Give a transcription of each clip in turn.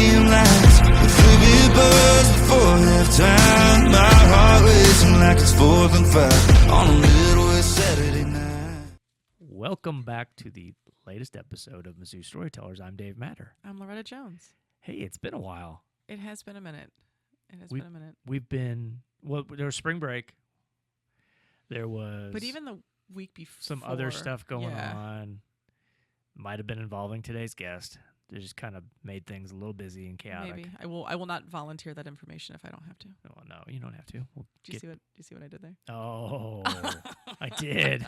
stadium lights, the free buzz before halftime. My heart racing like it's 4th and 5 on a Midwest Saturday night. Welcome back to the latest episode of Mizzou Storytellers. I'm Dave Matter. I'm Loretta Jones. Hey, it's been a while. It has been a minute. We've been, well, there was spring break. There was But even the week before. some other stuff going on. Might have been involving today's guest. They just kind of made things a little busy and chaotic. Maybe. I will not volunteer that information if I don't have to. Oh, no, you don't have to. Do you see what I did there? Oh, I did.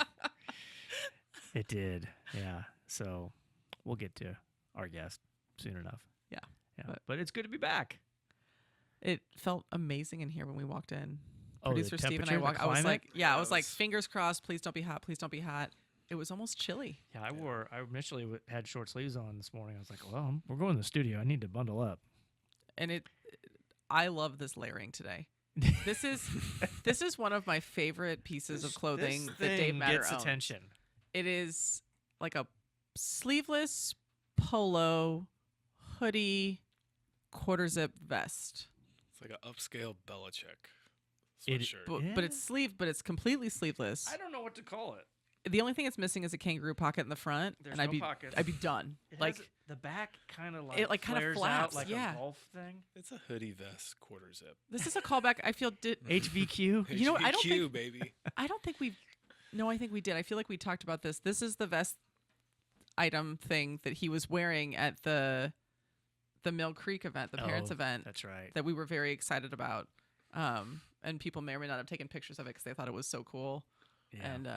It did. Yeah. So we'll get to our guest soon enough. Yeah. But it's good to be back. It felt amazing in here when we walked in. Oh, Producer the Steve and temperature, I was like, climate? I was like, fingers crossed, please don't be hot, please don't be hot. It was almost chilly. Yeah, I initially had short sleeves on this morning. I was like, well, we're going to the studio. I need to bundle up. And I love this layering today. This is one of my favorite pieces of clothing this that Dave thing Matter gets owns. attention. It is like a sleeveless polo hoodie quarter zip vest. It's like an upscale Belichick It- sweatshirt. But it's sleeved, but it's completely sleeveless. I don't know what to call it. The only thing it's missing is a kangaroo pocket in the front, There's and I'd no be pockets. I'd be done. It like has the back kind of like it, like, kinda flares flaps, out like yeah. a golf thing. It's a hoodie vest quarter zip. this is a callback. I feel HVQ. You know what, I don't HBQ, think- baby. I don't think we've. No, I think we did. I feel like we talked about this. This is the vest item thing that he was wearing at the Mill Creek event, the parents event. That's right. That we were very excited about. And people may or may not have taken pictures of it because they thought it was so cool. Yeah. And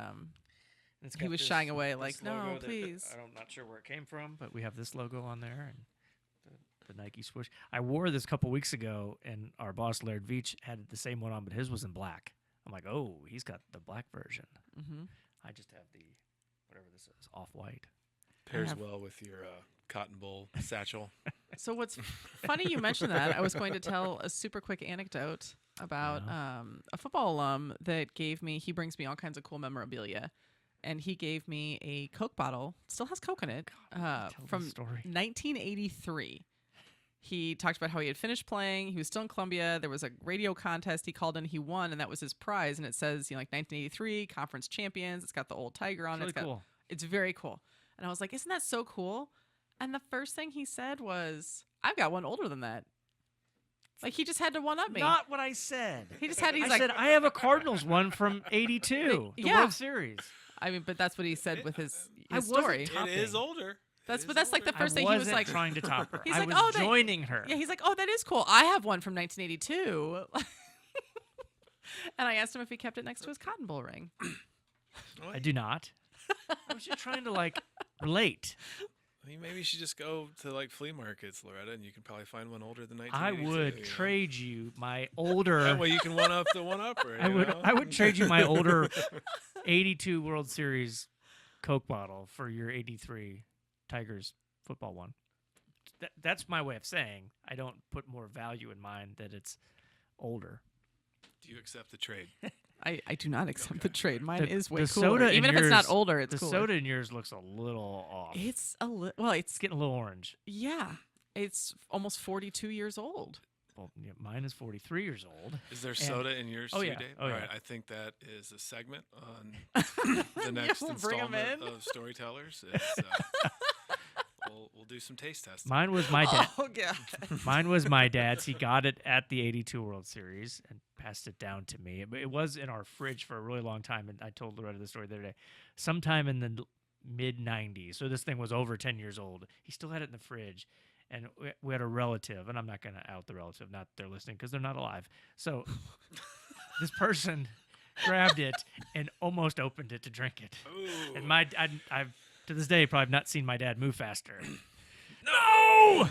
It's he got was this- shying away this like, no, logo that please. I'm not sure where it came from, but we have this logo on there and the Nike swoosh. I wore this a couple weeks ago, and our boss, Laird Veach, had the same one on, but his was in black. I'm like, oh, he's got the black version. Mm-hmm. I just have the, whatever this is, off-white. Pairs have- well with your cotton bowl satchel. So what's funny you mentioned that. I was going to tell a super quick anecdote about a football alum that gave me, he brings me all kinds of cool memorabilia. And he gave me a Coke bottle, still has Coke in it, from 1983. He talked about how he had finished playing. He was still in Columbia. There was a radio contest he called in. He won, and that was his prize. And it says, like 1983 conference champions. It's got the old tiger on it. It's really cool. It's very cool. And I was like, isn't that so cool? And the first thing he said was, I've got one older than that. Like, he just had to one-up me. Not what I said. He just had, he's I like, said, I have a Cardinals one from 82, the Yeah. World Series. I mean, but that's what he said with his I story. wasn't It is older. But that's like the I first thing he was wasn't like, trying to top her. He's I like, was oh, that- joining her. yeah, he's like, oh, that is cool. I have one from 1982. And I asked him if he kept it next to his Cotton Bowl ring. I do not. I was just trying to relate. I mean, maybe you should just go to flea markets, Loretta, and you can probably find one older than I 1982. would trade you my older. That way you can one up the one upper. I would trade you my older 82 World Series Coke bottle for your 83 Tigers football one. That's my way of saying I don't put more value in mine that it's older. Do you accept the trade? I do not accept the trade. Mine The- is way the cooler. soda in Even if it's not yours- older, it's The cooler. soda in yours looks a little off. It's a well, It's getting a little orange. yeah. It's almost 42 years old. Well, yeah, mine is 43 years old. Is there soda in yours Oh, too, yeah. Dave? Oh, All yeah. right, I think that is a segment on the next we'll bring 'em installment in. of Storytellers. We'll do some taste testing. Mine was my dad. Oh god. Mine was my dad's. He got it at the 82 World Series and passed it down to me. It was in our fridge for a really long time, and I told Loretta the story the other day. Sometime in the mid-90s, so this thing was over 10 years old. He still had it in the fridge, and we had a relative, and I'm not going to out the relative, not they're listening because they're not alive. So this person grabbed it and almost opened it to drink it. Ooh. And I've to this day probably not seen my dad move faster. No!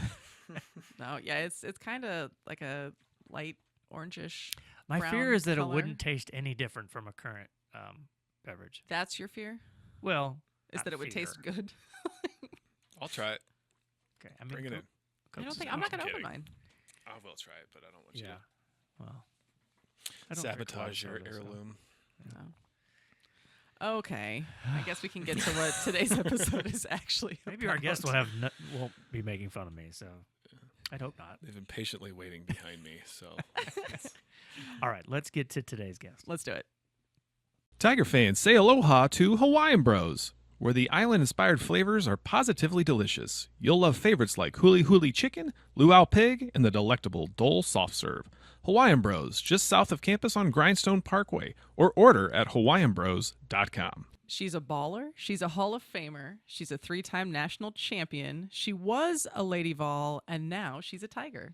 No, yeah, it's kind of like a light orangish. My brown fear is that color. it wouldn't taste any different from a current beverage. That's your fear? Well, Is not that it would taste fear. good? I'll try it. Okay, I mean, Bring it in. I Coke's don't think is I'm not fine. going to open kidding. mine. I will try it, but I don't want you Yeah. Well, I to don't drink a lot of sabotage your soda, so- heirloom. No. Okay, I guess we can get to what today's episode is actually Maybe our guest about. won't be making fun of me. So I'd hope not. They've been patiently waiting behind me. So, All right, let's get to today's guest. Let's do it. Tiger fans, say aloha to Hawaiian Bros, where the island-inspired flavors are positively delicious. You'll love favorites like huli huli chicken, luau pig, and the delectable Dole soft serve. Hawaiian Bros, just south of campus on Grindstone Parkway, or order at hawaiianbros.com. She's a baller. She's a Hall of Famer. She's a 3-time national champion. She was a Lady Vol, and now she's a Tiger.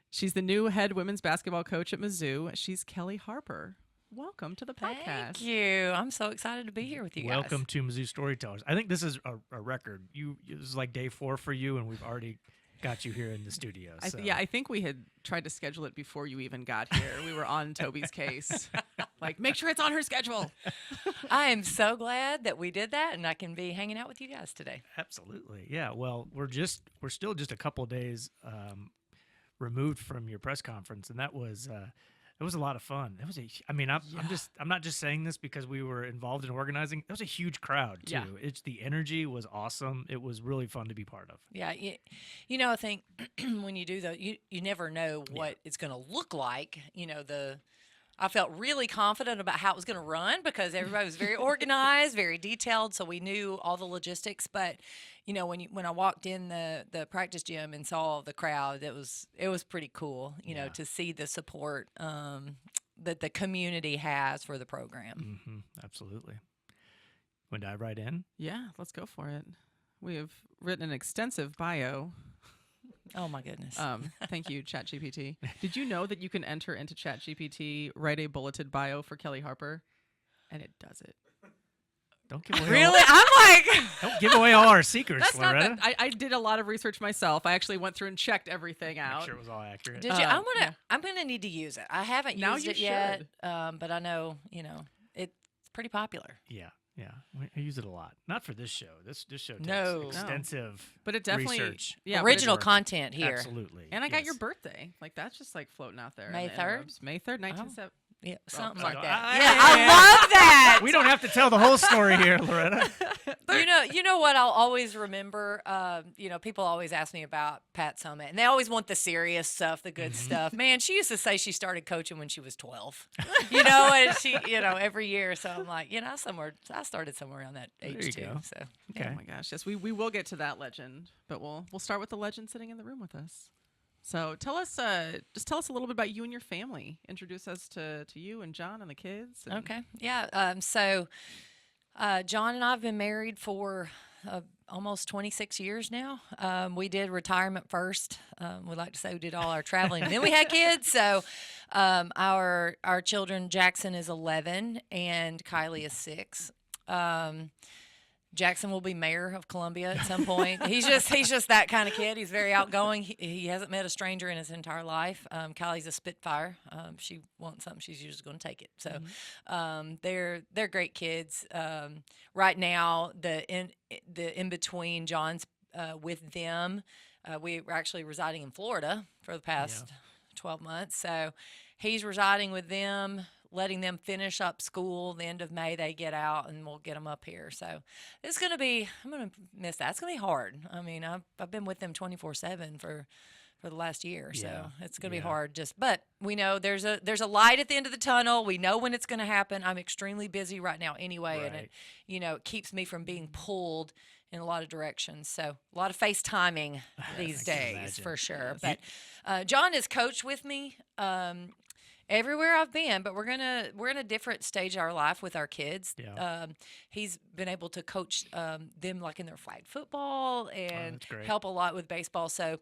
She's the new head women's basketball coach at Mizzou. She's Kellie Harper. Welcome to the podcast. Thank you. I'm so excited to be here with you guys. Welcome to Mizzou Storytellers. I think this is a record. This is like day 4 for you, and we've already got you here in the studio. So. I think we had tried to schedule it before you even got here. We were on Toby's case. Like, make sure it's on her schedule. I am so glad that we did that, and I can be hanging out with you guys today. Absolutely. Yeah. Well, we're still just a couple of days removed from your press conference, and that was it was a lot of fun. It was I'm not just saying this because we were involved in organizing. It was a huge crowd too. Yeah. The energy was awesome. It was really fun to be part of. Yeah, I think when you do that, you never know what it's going to look like. I felt really confident about how it was going to run because everybody was very organized, very detailed, so we knew all the logistics. But when I walked in the practice gym and saw the crowd, it was pretty cool. To see the support that the community has for the program. Mm-hmm. Absolutely. Want to dive right in? Yeah, let's go for it. We have written an extensive bio. Oh my goodness. Thank you, ChatGPT. Did you know that you can enter into ChatGPT, write a bulleted bio for Kellie Harper, and it does it? Don't give away Really? I'm like, don't give away all our secrets, That's not Loretta. that. I did a lot of research myself. I actually went through and checked everything out. Make sure it was all accurate. did you? yeah. I'm gonna need to use it. I haven't Now used you it yet, should. but I know it's pretty popular. Yeah. I use it a lot. Not for this show. This show takes No. extensive But it definitely, research. yeah, but Original work. content here. Absolutely. And I got your Yes. birthday. Like, that's just like floating out there. May in the 3rd? interwebs. May 3rd, 1970. Yeah, something sorry. like that. Hey, Yeah, hey, I hey. love that. We don't have to tell the whole story here, Loretta. You know what I'll always remember? People always ask me about Pat Summitt, and they always want the serious stuff, the good stuff. Man, she used to say she started coaching when she was 12. And she, every year. So I'm like, I started somewhere around that There you age too. go. So Okay. Oh my gosh, yes, we will get to that legend, but we'll start with the legend sitting in the room with us. So tell us a little bit about you and your family. Introduce us to you and John and the kids. And okay, yeah. John and I have been married for almost 26 years now. We did retirement first. We like to say we did all our traveling, and then we had kids. So our children, Jackson is 11 and Kylie is 6. Jackson will be mayor of Columbia at some point. He's just that kind of kid. He's very outgoing. He hasn't met a stranger in his entire life. Kylie's a spitfire. She wants something, she's usually going to take it. So they're great kids. Right now, the in between John's with them, we were actually residing in Florida for the past 12 months. So he's residing with them, letting them finish up school. The end of May, they get out, and we'll get them up here. So it's going to be, I'm going to miss that. It's going to be hard. I mean, I've been with them 24/7 for the last year. So it's going to be hard. But we know there's a light at the end of the tunnel. We know when it's going to happen. I'm extremely busy right now anyway. Right. And it keeps me from being pulled in a lot of directions. So a lot of FaceTiming these days imagine. for sure. But John has coached with me everywhere I've been, but we're in a different stage of our life with our kids. Yeah. He's been able to coach them like in their flag football and that's great. help a lot with baseball. So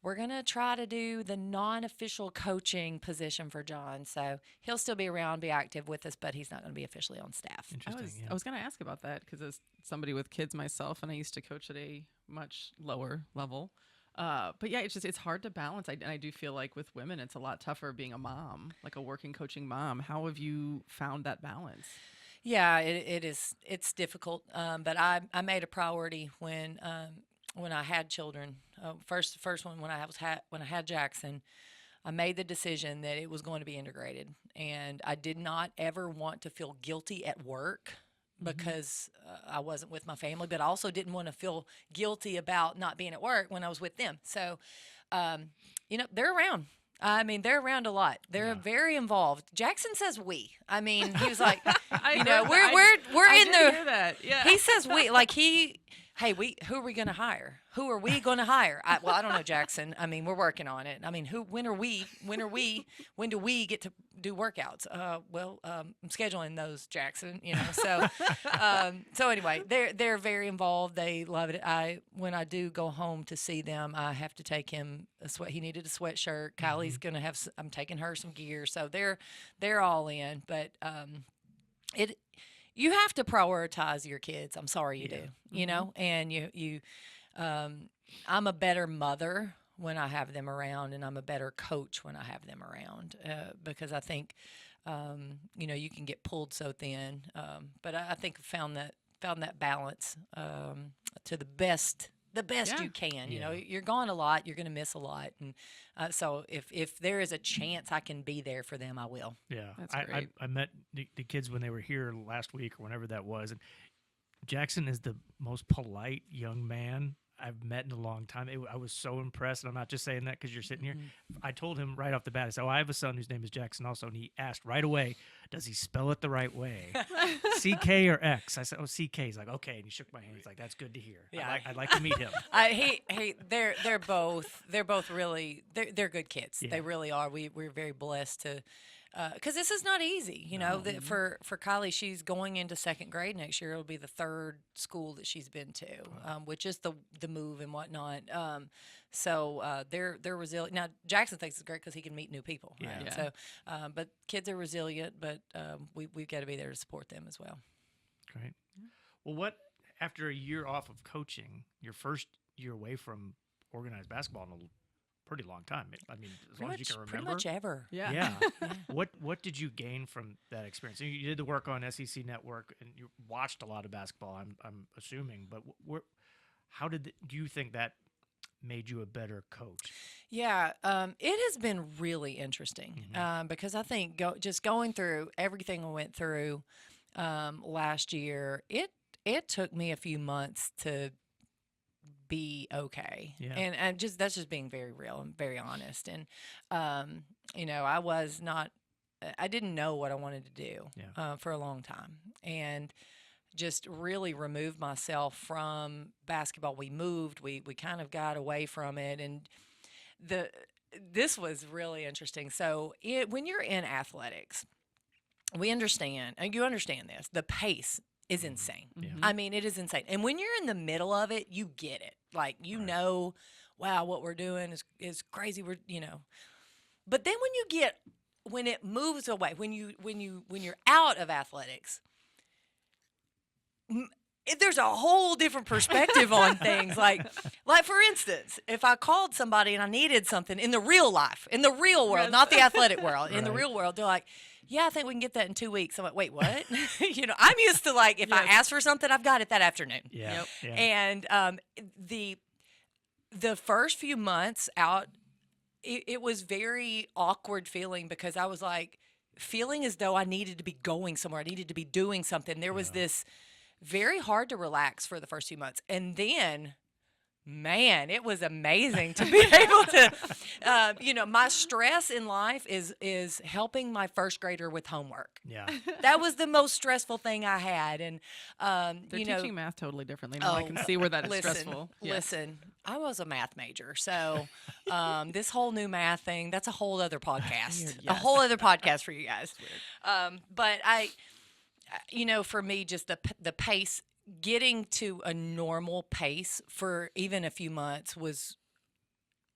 we're gonna try to do the non-official coaching position for John. So he'll still be around, be active with us, but he's not going to be officially on staff. Interesting. I was going to ask about that because as somebody with kids myself, and I used to coach at a much lower level. But yeah, it's hard to balance. I do feel like with women, it's a lot tougher being a mom, like a working coaching mom. How have you found that balance? Yeah, it is. It's difficult. But I made a priority when I had children. First one when I had Jackson, I made the decision that it was going to be integrated, and I did not ever want to feel guilty at work because I wasn't with my family, but I also didn't want to feel guilty about not being at work when I was with them. So they're around. I mean, they're around a lot. They're very involved. Jackson says we. I mean, he was like, we're in the. Hear that. Yeah. He says we, like hey, who are we going to hire? Who are we going to hire? I don't know, Jackson. I mean, we're working on it. I mean, when do we get to do workouts? I'm scheduling those, Jackson, So anyway, they're very involved. They love it. When I do go home to see them, I have to take him he needed a sweatshirt. Kylie's going to I'm taking her some gear. So they're all in, but, you have to prioritize your kids. I'm sorry you do, and I'm a better mother when I have them around, and I'm a better coach when I have them around, because I think, you can get pulled so thin. But I think I found that balance, to the best you can. You're gone a lot, you're going to miss a lot, and so if there is a chance I can be there for them, I will. Yeah, That's I great. met the kids when they were here last week or whenever that was, and Jackson is the most polite young man I've met in a long time. I was so impressed, and I'm not just saying that because you're sitting here. I told him right off the bat, I said, I have a son whose name is Jackson also, and he asked right away, does he spell it the right way? C-K or X? I said, C-K. He's like, okay, and he shook my hand. He's like, that's good to hear. Yeah. I'd like to meet him. They're both really they're good kids. Yeah. They really are. We're very blessed to, because this is not easy. That for Kylie, she's going into second grade next year. It'll be the third school that she's been to, which is the move and whatnot. So they're resilient. Now Jackson thinks it's great because he can meet new people. Right? Yeah. So, but kids are resilient, but we've got to be there to support them as well. Great. Well, after a year off of coaching, your first year away from organized basketball in a pretty long time. I mean, as long as you can remember. Pretty much ever. Yeah. What did you gain from that experience? You did the work on SEC Network, and you watched a lot of basketball. I'm assuming, but do you think that made you a better coach? Yeah, it has been really interesting, because I think just going through everything I went through last year, it took me a few months to be okay. Yeah. And that's just being very real and very honest. And, I didn't know what I wanted to do for a long time, and just really removed myself from basketball. We moved, we kind of got away from it. And this was really interesting. So when you're in athletics, we understand, and you understand this, the pace is insane. Yeah. I mean, it is insane. And when you're in the middle of it, you get it. Like, know, wow, what we're doing is crazy. But then when it moves away, when you're out of athletics, there's a whole different perspective on things. Like for instance, if I called somebody and I needed something in the real life, in the real world, not the athletic world, in the real world, they're like, yeah, I think we can get that in 2 weeks. I'm like, wait, what? I'm used to, like, if I ask for something, I've got it that afternoon. Yeah. Yep. Yeah. And the first few months out, it was very awkward feeling, because I was like feeling as though I needed to be going somewhere. I needed to be doing something. There was this very hard to relax for the first few months. And then, man, it was amazing to be able to, my stress in life is helping my first grader with homework. Yeah. That was the most stressful thing I had. And, They're teaching math totally differently now. I can see where that is stressful. Listen, I was a math major, so this whole new math thing, that's a whole other podcast. A whole other podcast for you guys. But for me, just the pace, getting to a normal pace for even a few months was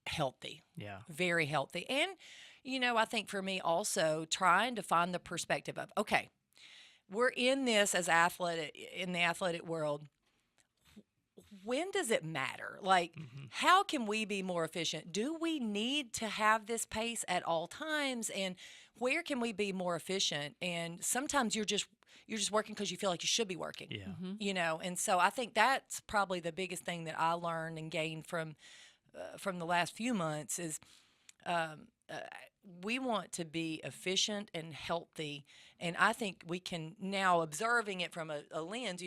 healthy. Yeah. Very healthy. And, I think for me also trying to find the perspective of, okay, we're in this in the athletic world. When does it matter? Like, how can we be more efficient? Do we need to have this pace at all times? And where can we be more efficient? And sometimes you're just working because you feel like you should be working. Yeah. And so I think that's probably the biggest thing that I learned and gained from the last few months is we want to be efficient and healthy. And I think we can now, observing it from a lens,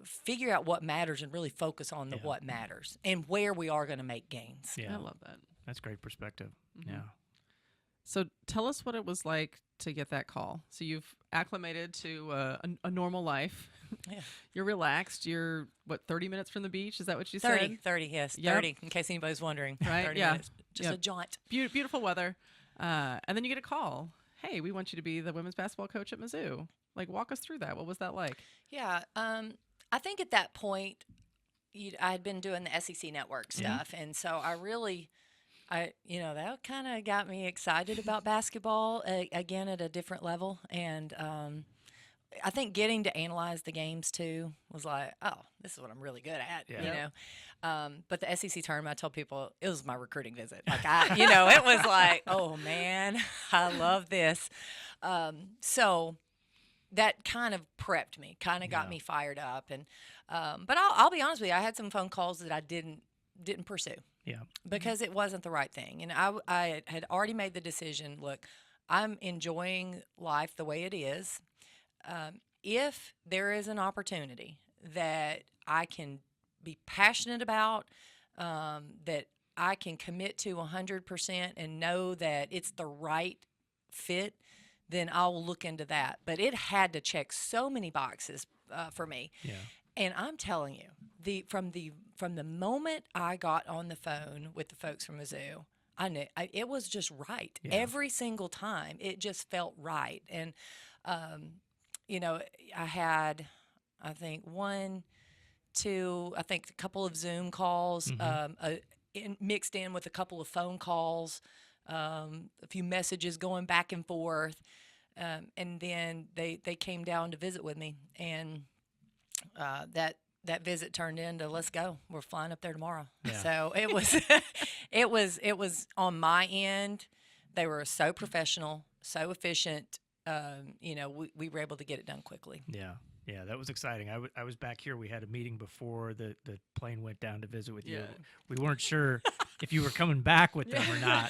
figure out what matters and really focus on the what matters and where we are going to make gains. Yeah, I love that. that's great perspective. Yeah. So tell us what it was like to get that call. So you've acclimated to a normal life. Yeah. You're relaxed. You're, 30 minutes from the beach? Is that what you 30, said? 30, yes, Yep. 30, in case anybody's wondering. Right, 30 yeah. minutes, just Yep. a jaunt. Beautiful weather. And then you get a call. Hey, we want you to be the women's basketball coach at Mizzou. Like, walk us through that. What was that like? Yeah, I think at that point, I had been doing the SEC network stuff, and so that kind of got me excited about basketball again at a different level, and I think getting to analyze the games too was like, oh, this is what I'm really good at, you know. But the SEC tournament, I told people it was my recruiting visit. Like it was like, oh man, I love this. So that kind of prepped me, kind of got me fired up, and but I'll be honest with you, I had some phone calls that I didn't pursue. Yeah. Because it wasn't the right thing. And I had already made the decision, look, I'm enjoying life the way it is. If there is an opportunity that I can be passionate about, that I can commit to 100% and know that it's the right fit, then I'll look into that. But it had to check so many boxes for me. Yeah. And I'm telling you, from the moment I got on the phone with the folks from Mizzou, I knew it was just right. Yeah. Every single time, it just felt right. And I had, I think a couple of Zoom calls, mixed in with a couple of phone calls, a few messages going back and forth, and then they came down to visit with me, and that visit turned into, let's go. We're flying up there tomorrow. Yeah. So it was it was on my end. They were so professional, so efficient. We were able to get it done quickly. Yeah. Yeah, that was exciting. I was back here. We had a meeting before the plane went down to visit with you. We weren't sure if you were coming back with them or not.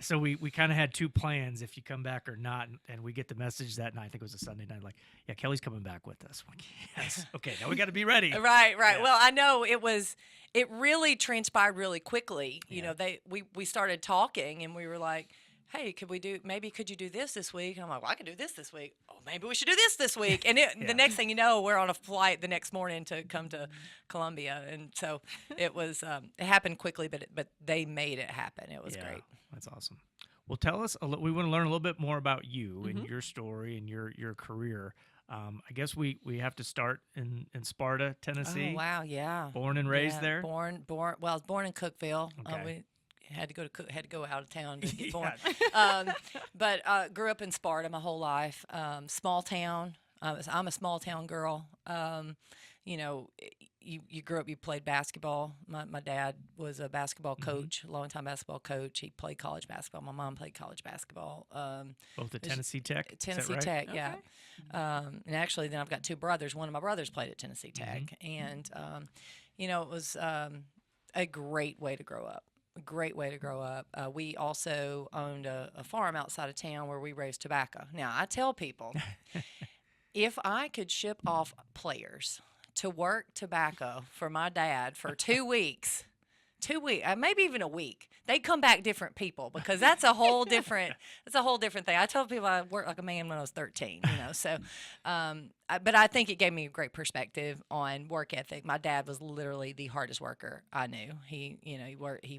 So we kind of had two plans, if you come back or not. And we get the message that night, I think it was a Sunday night, like, yeah, Kellie's coming back with us. I'm like, yes. Okay, now we got to be ready. Right. Yeah. Well, I know it really transpired really quickly. You know, we started talking and we were like, hey, could you do this week? And I'm like, well, I can do this week. Oh, maybe we should do this week. And the next thing you know, we're on a flight the next morning to come to Columbia. And so it was, it happened quickly, but they made it happen. It was great. That's awesome. Well, tell us, we want to learn a little bit more about you and your story and your career. I guess we have to start in Sparta, Tennessee. Oh, wow, yeah. Born and raised there? Well, I was born in Cookeville. Okay. We had to go out of town to get born. But grew up in Sparta my whole life. Small town. I'm a small town girl. You grew up, you played basketball. My dad was a basketball coach, longtime basketball coach. He played college basketball. My mom played college basketball. Both at Tennessee Tech? Tennessee Tech, yeah. And actually, then I've got two brothers. One of my brothers played at Tennessee Tech. And, it was a great way to grow up. A great way to grow up. We also owned a farm outside of town where we raised tobacco. Now, I tell people, if I could ship off players to work tobacco for my dad for 2 weeks, maybe even a week, they come back different people, because that's a whole different thing. I tell people I worked like a man when I was 13, so but I think it gave me a great perspective on work ethic. My dad was literally the hardest worker I knew. He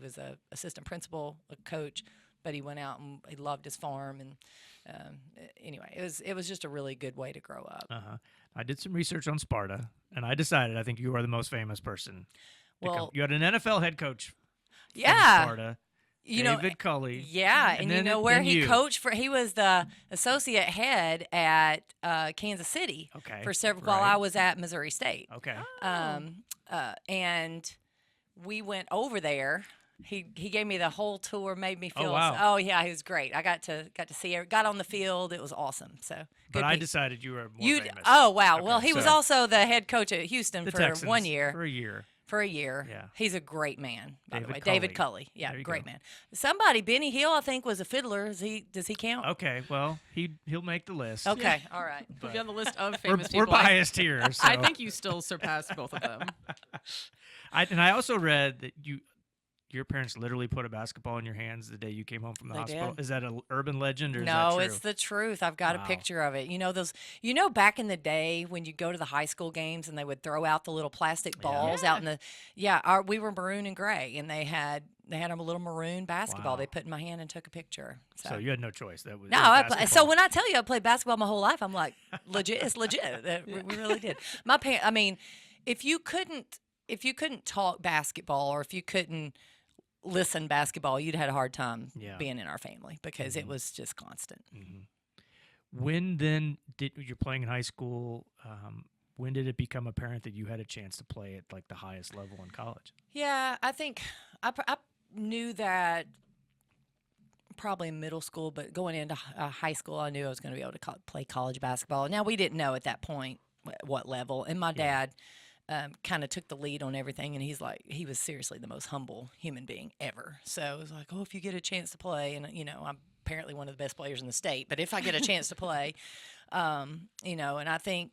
was a assistant principal, a coach, but he went out and he loved his farm, and anyway, it was just a really good way to grow up. I did some research on Sparta, and I decided I think you are the most famous person. Well, you had an NFL head coach from yeah, Sparta, David Culley. Yeah, and then, where he you. coached for? He was the associate head at Kansas City for several while I was at Missouri State. Okay. And we went over there. He gave me the whole tour, made me feel. Oh, wow. Oh yeah, he was great. I got to see it. Got on the field. It was awesome. So. But I decided you were more famous. Oh wow. Okay, Well, he was also the head coach at Houston the for Texans 1 year. For a year. for a year. Yeah. He's a great man, by the way. David David Culley. Culley. Yeah, There you great go. man. Somebody, Benny Hill, I think, was a fiddler. Does he count? Okay, well, he'll make the list. Okay, all right. We'll be on the list of We're, famous we're people. biased here. So. I think you still surpass both of them. I also read that your parents literally put a basketball in your hands the day you came home from the They hospital. did. Is that an urban legend or is that No, true? it's the truth. I've got Wow. a picture of it. Back in the day when you go to the high school games and they would throw out the little plastic balls out in the we were maroon and gray, and they had a little maroon basketball Wow. they put in my hand and took a picture. So you had no choice. That was No, it was so basketball. when I tell you I played basketball my whole life, I'm like, legit, it's legit. We really did. I mean, if you couldn't talk basketball, or if you couldn't listen basketball, you'd had a hard time being in our family, because it was just constant. When then you're playing in high school? When did it become apparent that you had a chance to play at like the highest level in college? Yeah, I think I knew that probably in middle school, but going into high school, I knew I was going to be able to play college basketball. Now, we didn't know at that point what level, and my dad kind of took the lead on everything, and he was seriously the most humble human being ever. So it was like, oh, if you get a chance to play, and I'm apparently one of the best players in the state, but if I get a chance to play, and I think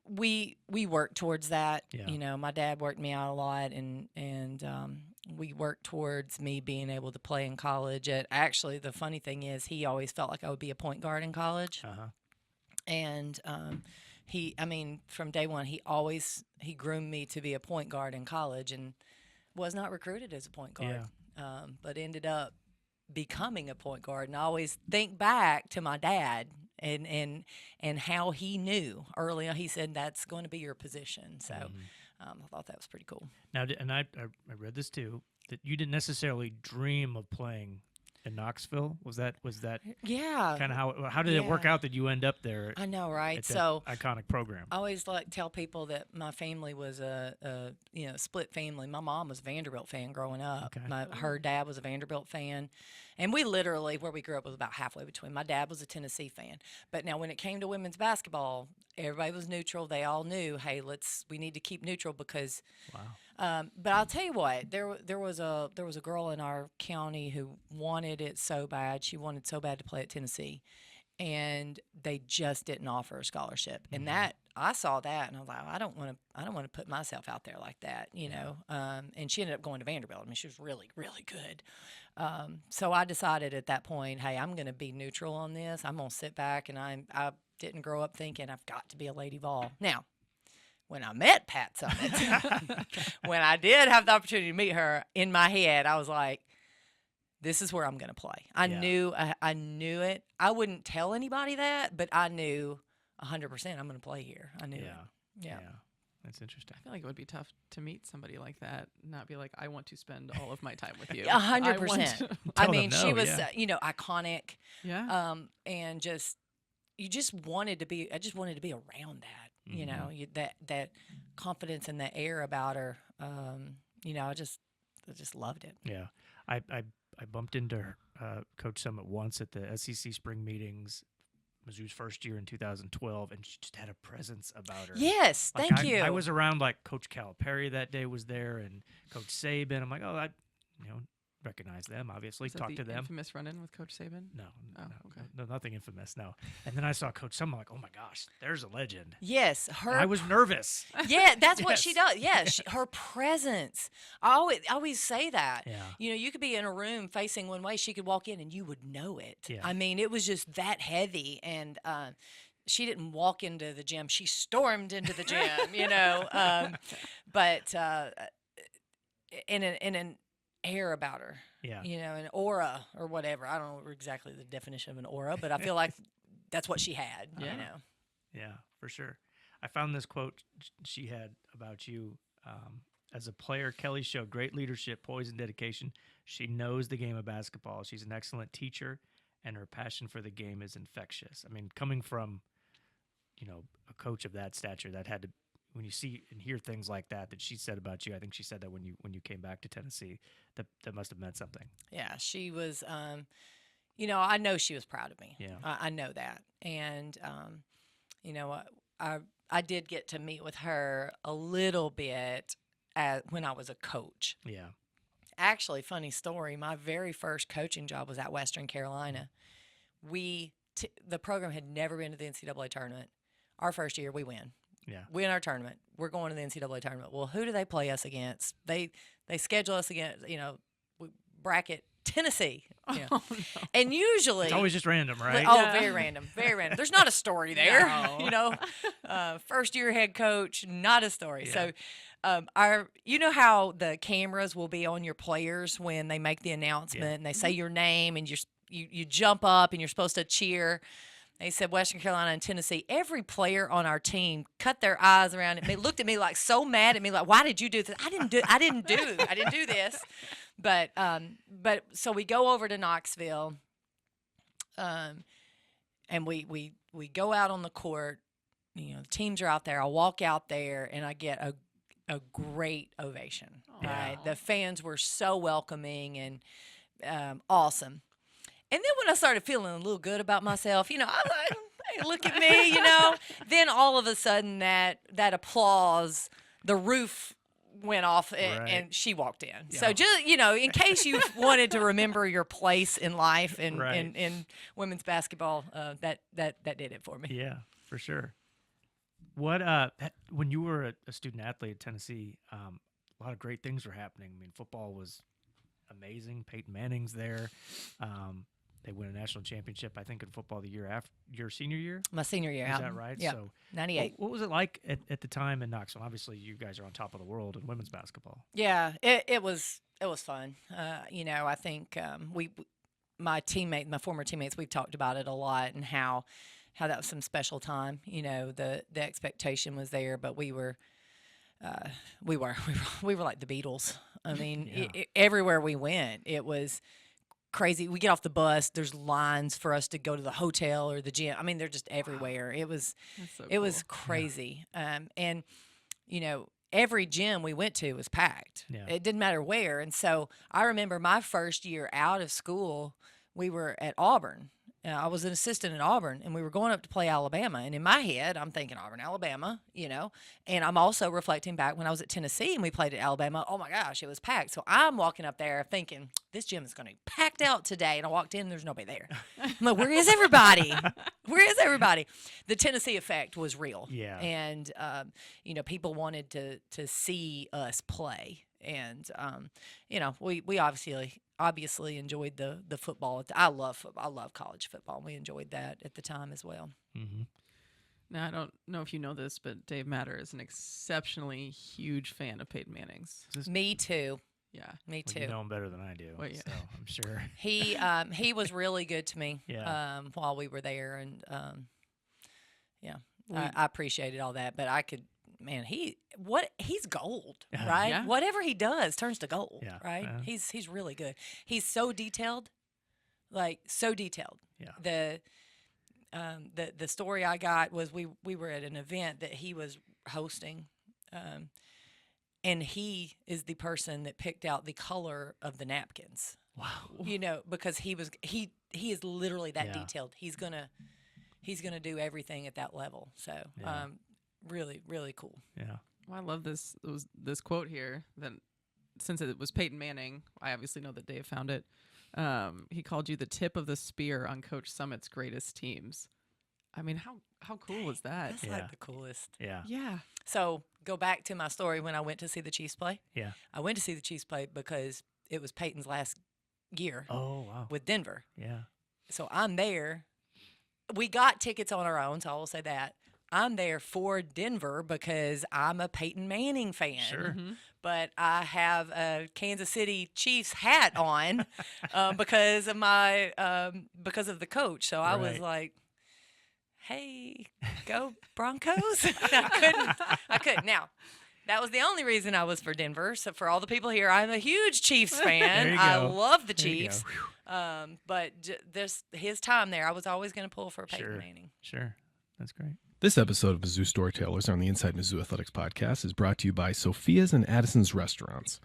we worked towards that. Yeah. My dad worked me out a lot, and we worked towards me being able to play in college. Actually, the funny thing is, he always felt like I would be a point guard in college, and from day one, he groomed me to be a point guard in college, and was not recruited as a point guard, but ended up becoming a point guard. And I always think back to my dad and how he knew early on. He said, that's going to be your position. So I thought that was pretty cool. Now, and I read this too, that you didn't necessarily dream of playing in Knoxville. Was that Yeah. kind of how did it work out that you end up there? I know, right? At that So iconic program. I always tell people that my family was a split family. My mom was a Vanderbilt fan growing up. Okay. Her dad was a Vanderbilt fan, and we literally, where we grew up, was about halfway between. My dad was a Tennessee fan, but now when it came to women's basketball, everybody was neutral. They all knew, hey, we need to keep neutral because. Wow. But I'll tell you what, there was a girl in our county who wanted it so bad. She wanted so bad to play at Tennessee, and they just didn't offer a scholarship. And that, I saw that, and I was like, I don't want to put myself out there like that, And she ended up going to Vanderbilt. I mean, she was really, really good. So I decided at that point, hey, I'm going to be neutral on this. I'm going to sit back, and I didn't grow up thinking I've got to be a Lady Vol. Now, when I met Pat Summit, when I did have the opportunity to meet her, in my head, I was like, this is where I'm going to play. I knew it. I wouldn't tell anybody that, but I knew 100% I'm going to play here. I knew it. Yeah. That's interesting. I feel like it would be tough to meet somebody like that, not be like, I want to spend all of my time with you. 100%. I mean, them she no, was, yeah. Iconic. Yeah. And you just wanted to be, I just wanted to be around that. That confidence and that air about her. I just loved it. Yeah, I bumped into her, Coach Summit once at the SEC spring meetings, Mizzou's first year in 2012, and she just had a presence about her. Yes, Like, thank you. I was around like Coach Calipari that day was there, and Coach Saban. I'm like, oh, I recognize them, obviously, Is that talk the to them. infamous run-in with Coach Saban? No, Oh, okay. no, nothing infamous, no. And then I saw Coach Summit, like, oh my gosh, there's a legend. Yes, And her. I was nervous. Yeah, that's what she Yes. does. Yeah, her presence. I always say that. Yeah. You could be in a room facing one way. She could walk in and you would know it. Yeah. I mean, it was just that heavy. And she didn't walk into the gym. She stormed into the gym, but in an air about her. Yeah. An aura or whatever. I don't know exactly the definition of an aura, but I feel like that's what she had. Yeah. Yeah, for sure. I found this quote she had about you. As a player, Kellie showed great leadership, poise, and dedication. She knows the game of basketball. She's an excellent teacher, and her passion for the game is infectious. I mean, coming from, a coach of that stature, that had to, when you see and hear things like that she said about you, I think she said that when you came back to Tennessee, that must have meant something. Yeah, she was, I know she was proud of me. Yeah. I know that. And, I did get to meet with her a little bit when I was a coach. Yeah. Actually, funny story, my very first coaching job was at Western Carolina. The program had never been to the NCAA tournament. Our first year, we win. Yeah. Win our tournament. We're going to the NCAA tournament. Well, who do they play us against? They schedule us against, we bracket Tennessee. Yeah. Oh, no. And usually... It's always just random, right? Oh, very random. Very random. There's not a story there. No. First year head coach, not a story. Yeah. So you know how the cameras will be on your players when they make the announcement and they say your name and you jump up and you're supposed to cheer. They said Western Carolina and Tennessee. Every player on our team cut their eyes around it. They looked at me like so mad at me, like, why did you do this? I didn't do this. But so we go over to Knoxville, and we go out on the court. The teams are out there. I walk out there and I get a great ovation. Right, the fans were so welcoming and awesome. And then when I started feeling a little good about myself, I'm like, hey, look at me, Then all of a sudden that applause, the roof went off and she walked in. Yeah. So just, in case you wanted to remember your place in life and in women's basketball, that did it for me. Yeah, for sure. What when you were a student athlete at Tennessee, a lot of great things were happening. I mean, football was amazing. Peyton Manning's there. They win a national championship, I think, in football the year after your senior year. My senior year. Is that right? Yeah. So 98. What was it like at the time in Knoxville? Obviously, you guys are on top of the world in women's basketball. Yeah, it was fun. I think my former teammates, we've talked about it a lot and how that was some special time. The expectation was there, but we were like the Beatles. I mean, everywhere we went, it was crazy. We get off the bus, there's lines for us to go to the hotel or the gym. I mean, they're just everywhere. It was was crazy. Yeah. And every gym we went to was packed. Yeah. It didn't matter where. And so I remember my first year out of school, we were at Auburn. I was an assistant at Auburn, and we were going up to play Alabama. And in my head, I'm thinking Auburn, Alabama, And I'm also reflecting back when I was at Tennessee and we played at Alabama. Oh, my gosh, it was packed. So I'm walking up there thinking, this gym is going to be packed out today. And I walked in, and there's nobody there. I'm like, where is everybody? Where is everybody? The Tennessee effect was real. Yeah. And, people wanted to see us play. And, we obviously enjoyed the football. I love college football. We enjoyed that at the time as well. Mm-hmm. Now, I don't know if you know this, but Dave Matter is an exceptionally huge fan of Peyton Manning's. Me too. Yeah, me too. You know him better than I do, well, yeah. So I'm sure. He was really good to me while we were there, and I appreciated all that. But I could. Man, he's gold, right? Yeah. Whatever he does turns to gold, right? Yeah. He's really good. He's so detailed, like so detailed. Yeah. The story I got was we were at an event that he was hosting, and he is the person that picked out the color of the napkins. Wow. Because he is literally that detailed. He's gonna do everything at that level. So. Yeah. Really, really cool. Yeah. Well, I love this quote here. That since it was Peyton Manning, I obviously know that Dave found it. He called you the tip of the spear on Coach Summit's greatest teams. I mean, how cool was that? That's like the coolest. Yeah. Yeah. So go back to my story when I went to see the Chiefs play. Yeah. I went to see the Chiefs play because it was Peyton's last year. Oh, wow. With Denver. Yeah. So I'm there. We got tickets on our own, so I will say that. I'm there for Denver because I'm a Peyton Manning fan. Sure. Mm-hmm. But I have a Kansas City Chiefs hat on because of the coach. So I was like, hey, go Broncos. I couldn't. Now, that was the only reason I was for Denver. So for all the people here, I'm a huge Chiefs fan. There you I go. love the There you Chiefs. go. But his time there, I was always going to pull for Peyton Manning. Sure. That's great. This episode of Mizzou Storytellers on the Inside Mizzou Athletics podcast is brought to you by Sophia's and Addison's Restaurants.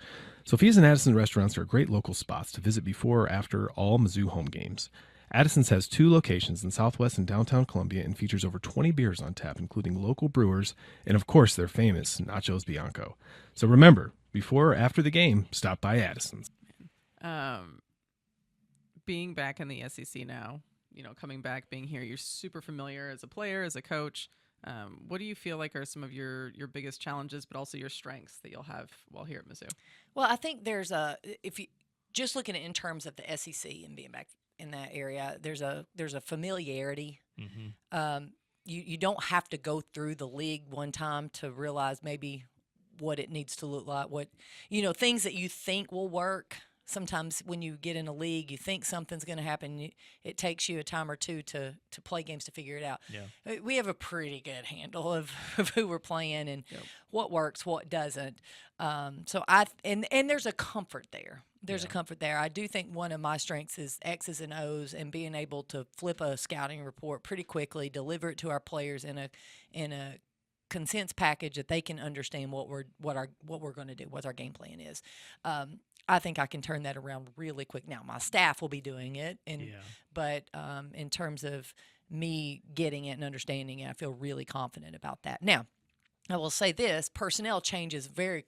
Sophia's and Addison's Restaurants are great local spots to visit before or after all Mizzou home games. Addison's has 2 locations in Southwest and downtown Columbia and features over 20 beers on tap, including local brewers and, of course, their famous Nachos Bianco. So remember, before or after the game, stop by Addison's. Being back in the SEC now, coming back, being here, you're super familiar as a player, as a coach. What do you feel like are some of your biggest challenges, but also your strengths that you'll have while here at Mizzou? Well, I think if you just looking at in terms of the SEC and being back in that area, there's a familiarity. You don't have to go through the league one time to realize maybe what it needs to look like. Things that you think will work. Sometimes when you get in a league, you think something's going to happen. It takes you a time or two to play games to figure it out. Yeah. We have a pretty good handle of who we're playing and what works, what doesn't. So there's a comfort there. There's a comfort there. I do think one of my strengths is X's and O's and being able to flip a scouting report pretty quickly, deliver it to our players in a condensed package that they can understand what we're going to do, what our game plan is. I think I can turn that around really quick. Now, my staff will be doing it, but in terms of me getting it and understanding it, I feel really confident about that. Now, I will say this: personnel changes very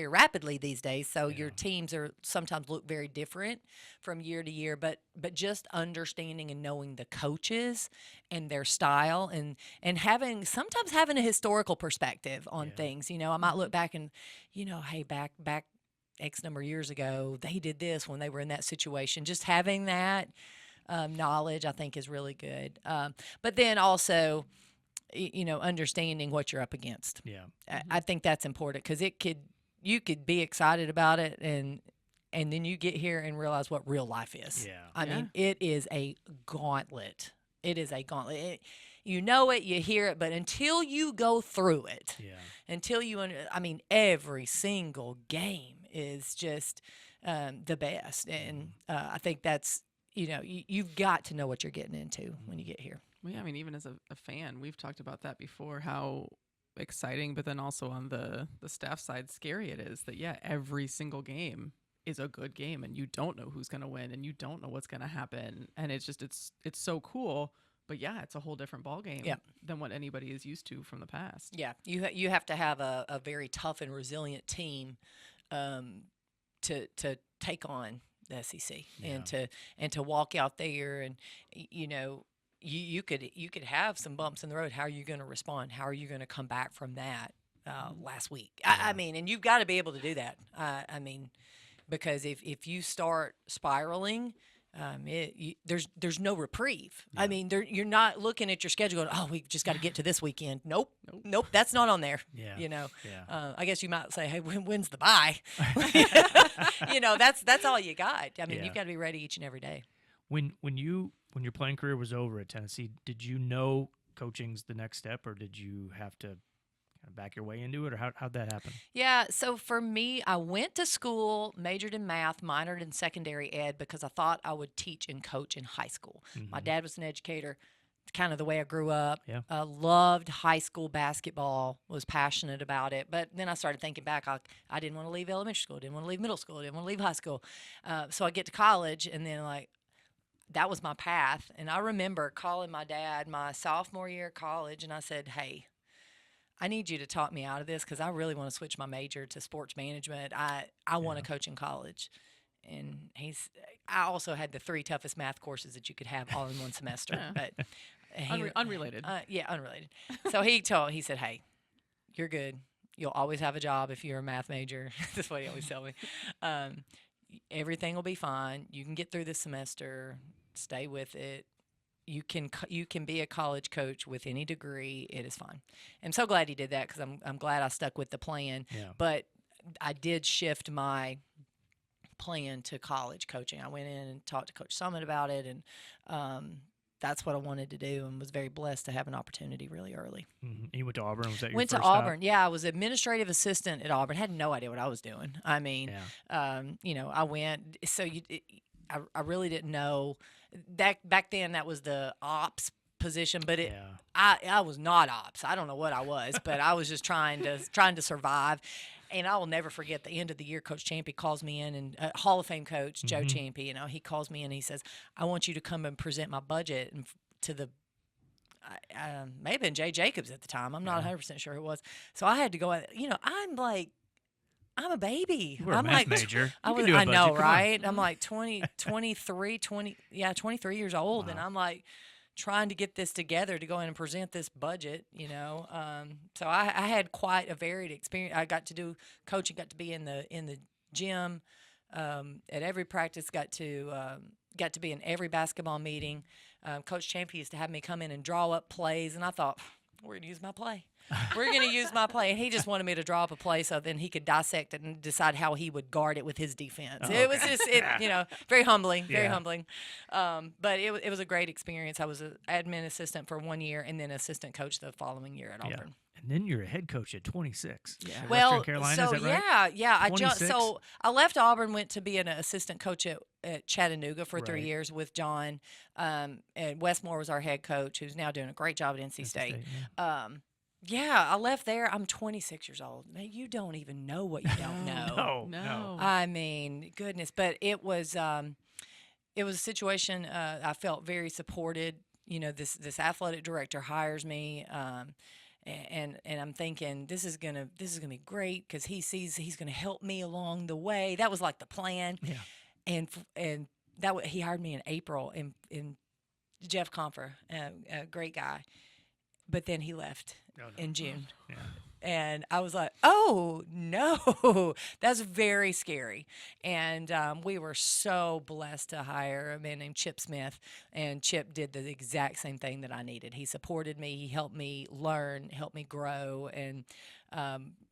rapidly these days, so your teams are sometimes look very different from year to year. But just understanding and knowing the coaches and their style and sometimes having a historical perspective on things. I might look back and hey, back X number of years ago, they did this when they were in that situation. Just having that knowledge, I think, is really good. But then also, understanding what you're up against. Yeah, I think that's important because you could be excited about it and then you get here and realize what real life is. Yeah, I mean, it is a gauntlet. It is a gauntlet. You know it, you hear it, but until you go through it, until you every single game is just the best. And I think that's, you've got to know what you're getting into when you get here. Well, yeah, even as a fan, we've talked about that before, how exciting, but then also on the staff side, scary it is that, every single game is a good game and you don't know who's going to win and you don't know what's going to happen. And it's just, it's so cool. But it's a whole different ballgame than what anybody is used to from the past. Yeah, you have to have a very tough and resilient team to take on the SEC and to walk out there and you could have some bumps in the road. How are you going to respond? How are you going to come back from that last week? And you've got to be able to do that. Because if you start spiraling. There's no reprieve. Yeah. You're not looking at your schedule going, we've just got to get to this weekend. Nope, that's not on there. Yeah. I guess you might say, hey, when's the bye? That's all you got. You've got to be ready each and every day. When your playing career was over at Tennessee, did you know coaching's the next step, or did you have to back your way into it, or how'd that happen? Yeah, so for me, I went to school, majored in math, minored in secondary ed because I thought I would teach and coach in high school. My dad was an educator. It's kind of the way I grew up. Yeah. Loved high school basketball, was passionate about it. But then I started thinking back, I didn't want to leave elementary school, didn't want to leave middle school, didn't want to leave high school. So I get to college, and then that was my path. And I remember calling my dad my sophomore year of college, and I said, hey, I need you to talk me out of this because I really want to switch my major to sports management. I want to coach in college. And I also had the 3 toughest math courses that you could have all in one semester. But unrelated. Unrelated. So he said, hey, you're good. You'll always have a job if you're a math major. That's what he always tell me. Everything will be fine. You can get through this semester. Stay with it. You can be a college coach with any degree. It is fine. I'm so glad he did that because I'm glad I stuck with the plan. Yeah. But I did shift my plan to college coaching. I went in and talked to Coach Summit about it, and that's what I wanted to do, and was very blessed to have an opportunity really early. Mm-hmm. You went to Auburn? Was that your went first to Auburn? stop? Yeah, I was administrative assistant at Auburn. Had no idea what I was doing. I went. So I really didn't know. Back then, that was the ops position, but I was not ops. I don't know what I was, but I was just trying to survive. and I will never forget the end of the year. Coach Champy calls me in, and Hall of Fame coach Joe Champy. He calls me in. And he says, "I want you to come and present my budget to the." May have been Jay Jacobs at the time. I'm not 100% sure who it was. So I had to go. I'm a baby. You were a I'm math like, major. I You can was, do a I budget. know, Come on. right? I'm like 23 years old, and I'm like trying to get this together to go in and present this budget. So I had quite a varied experience. I got to do coaching, got to be in the gym at every practice, got to be in every basketball meeting. Coach Champy used to have me come in and draw up plays, and I thought, we're going to use my play. We're going to use my play. And he just wanted me to draw up a play so then he could dissect it and decide how he would guard it with his defense. It was just, very humbling, very humbling. But it was a great experience. I was an admin assistant for 1 year and then assistant coach the following year at Auburn. And then you're a head coach at 26. Yeah. At Well, Western Carolina, so is that right? yeah. 26? I left Auburn, went to be an assistant coach at Chattanooga for 3 Right. years with John. And Westmore was our head coach, who's now doing a great job at NC State. I left there. I'm 26 years old. Man, you don't even know what you don't know. No. I mean, goodness. But it was a situation. I felt very supported. This athletic director hires me. And I'm thinking this is gonna be great because he sees he's gonna help me along the way. That was like the plan. Yeah. And he hired me in April. And Jeff Comfer, a great guy, but then he left in June. Yeah. And I was like, oh, no, that's very scary. And we were so blessed to hire a man named Chip Smith. And Chip did the exact same thing that I needed. He supported me. He helped me learn, helped me grow. And,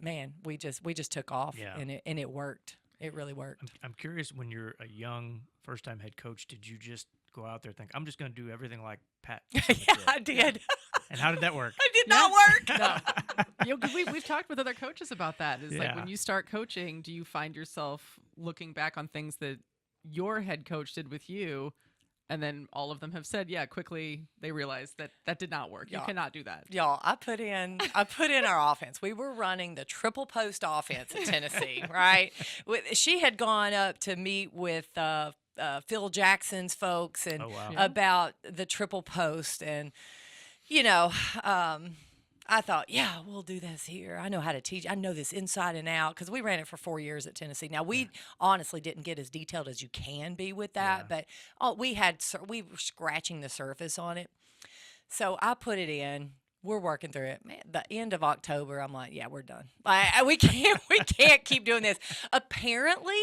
man, we just took off. Yeah. And it worked. It really worked. I'm curious, when you're a young first-time head coach, did you just go out there and think, I'm just going to do everything like Pat? Yeah, I did. And how did that work? It did not work. No. 'Cause we've talked with other coaches about that. Is like Yeah. when you start coaching, do you find yourself looking back on things that your head coach did with you, and then all of them have said, yeah, quickly they realized that did not work. You Yeah. cannot do that. Y'all, I put in our offense. We were running the triple post offense at Tennessee, right? She had gone up to meet with Phil Jackson's folks and Oh, wow. about the triple post, and I thought, yeah, we'll do this here. I know how to teach. I know this inside and out because we ran it for 4 years at Tennessee. Now, we honestly didn't get as detailed as you can be with that, but we were scratching the surface on it. So I put it in. We're working through it. Man, the end of October, I'm like, yeah, we're done. We can't keep doing this. Apparently,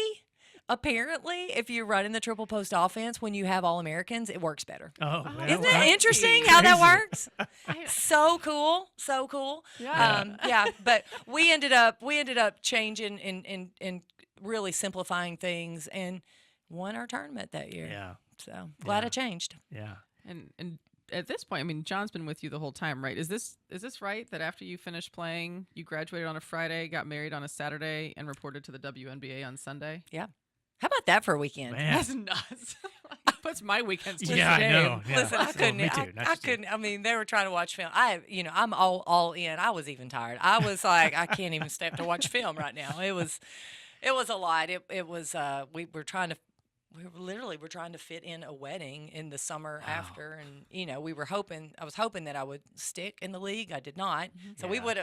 if you're running the triple post offense when you have All-Americans, it works better. Oh, well, Isn't wow. it interesting how that Crazy. works? So cool. Yeah. But we ended up changing and really simplifying things and won our tournament that year. Yeah. So glad Yeah. I changed. Yeah. And at this point, I mean, John's been with you the whole time, right? Is this right that after you finished playing, you graduated on a Friday, got married on a Saturday, and reported to the WNBA on Sunday? Yeah. How about that for a weekend? Man. That's nuts. Puts my weekends to Yeah, I shame. know. Yeah. Listen, I Well, couldn't. me too. Not I just you. couldn't. I mean, they were trying to watch film. I'm all in. I was even tired. I was like, I can't even step to watch film right now. It was a lot. It was. We were trying to fit in a wedding in the summer after, and we was hoping that I would stick in the league. I did not. So we could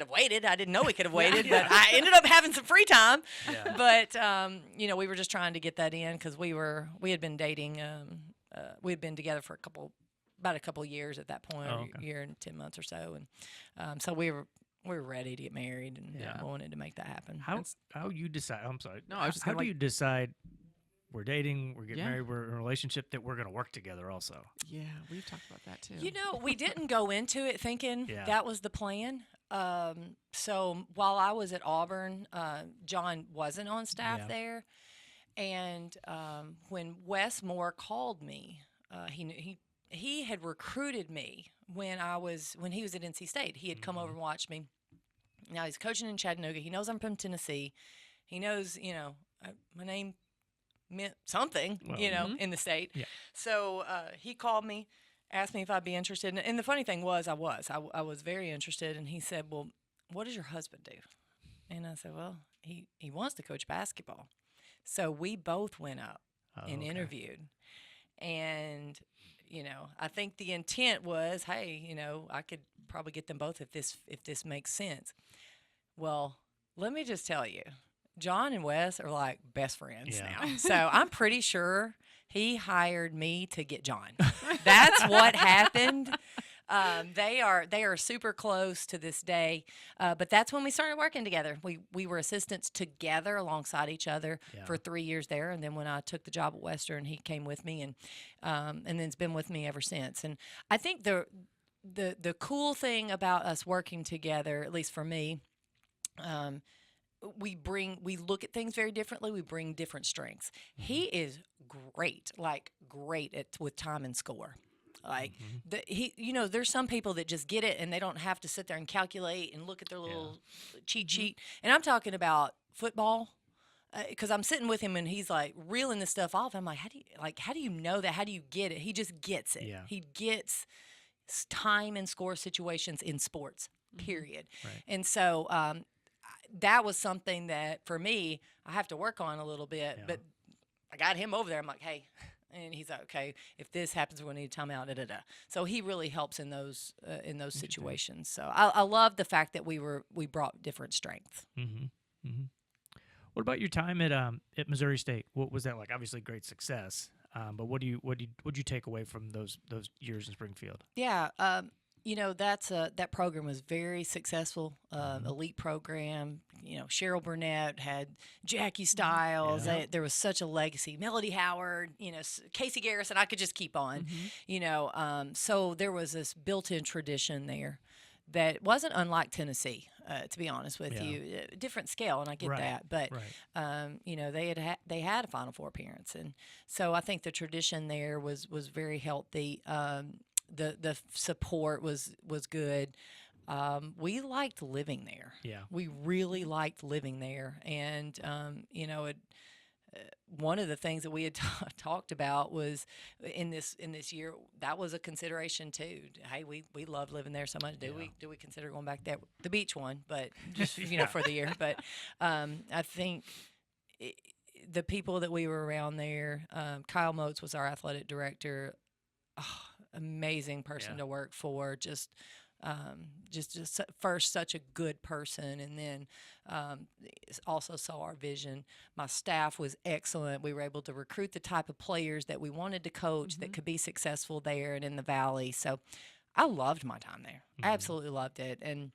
have waited. I didn't know we could have waited, but I ended up having some free time. Yeah. But we were just trying to get that in because we had been dating. We had been together for about a couple years at that point, Oh, okay. a year and 10 months or so, and so we were ready to get married and wanted to make that happen. How you decide? I'm sorry. No, I was just how kinda do you decide? We're dating, we're getting Yeah. married, we're in a relationship that we're going to work together also. Yeah, we've talked about that too. We didn't go into it thinking Yeah. that was the plan. So while I was at Auburn, John wasn't on staff Yeah. there. And when Wes Moore called me, he had recruited me when he was at NC State. He had come over and watched me. Now he's coaching in Chattanooga. He knows I'm from Tennessee. He knows, my name meant something, Well, in the state. Yeah. So he called me, asked me if I'd be interested. And the funny thing was, I was very interested. And he said, well, what does your husband do? And I said, well, he wants to coach basketball. So we both went up and okay. interviewed. And, I think the intent was, hey, I could probably get them both if this makes sense. Well, let me just tell you, John and Wes are like best friends now. So I'm pretty sure he hired me to get John. That's what happened. They are super close to this day, but that's when we started working together. We were assistants together alongside each other for 3 years there, and then when I took the job at Western, he came with me, and then it's been with me ever since. And I think the cool thing about us working together, at least for me, we look at things very differently. We bring different strengths. He is great with time and score. Like there's some people that just get it and they don't have to sit there and calculate and look at their little cheat sheet. And I'm talking about football because I'm sitting with him and he's like reeling this stuff off. I'm like, how do you know that? How do you get it? He just gets it. Yeah. He gets time and score situations in sports. Period. Right. And so that was something that for me I have to work on a little bit. But I got him over there. I'm like, hey. And he's like, okay, if this happens, we're going to need a timeout, da-da-da. So he really helps in those situations. So I love the fact that we brought different strengths. Mm-hmm. Mm-hmm. What about your time at Missouri State? What was that like? Obviously, great success. But what'd you take away from those years in Springfield? Yeah, that program was very successful, elite program. Cheryl Burnett had Jackie Stiles. Yeah. There was such a legacy. Melody Howard, Casey Garrison. I could just keep on. So there was this built-in tradition there that wasn't unlike Tennessee, to be honest with you. Different scale, and I get that. But they had a Final Four appearance, and so I think the tradition there was very healthy. The support was good. We liked living there. Yeah, we really liked living there, and one of the things that we had talked about was in this year that was a consideration too. Hey, we love living there so much. Do we consider going back there? The beach one, but just for the year. But I think. The people that we were around there, Kyle Motes was our athletic director. Oh, amazing person to work for. Just first such a good person, and then also saw our vision. My staff was excellent. We were able to recruit the type of players that we wanted to coach that could be successful there and in the Valley. So I loved my time there. I absolutely loved it. And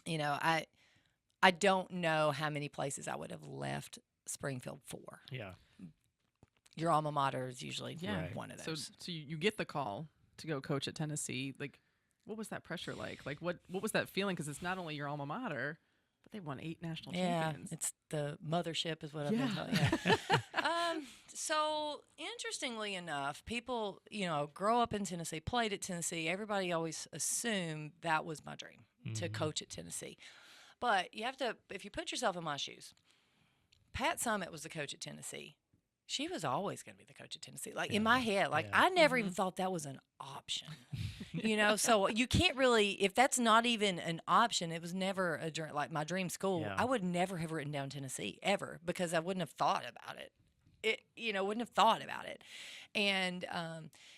I don't know how many places I would have left Springfield for. Yeah. Your alma mater is usually one of those. So you get the call to go coach at Tennessee. Like, what was that pressure like? Like, what was that feeling? Because it's not only your alma mater, but they won 8 national champions. It's the mothership is what I've been telling you. So interestingly enough, people, grow up in Tennessee, played at Tennessee. Everybody always assumed that was my dream to coach at Tennessee. But you have to, if you put yourself in my shoes, Pat Summitt was the coach at Tennessee. She was always going to be the coach at Tennessee. Like in my head, I never even thought that was an option. So you can't really, if that's not even an option, it was never like my dream school. Yeah. I would never have written down Tennessee ever because I wouldn't have thought about it. Wouldn't have thought about it. And,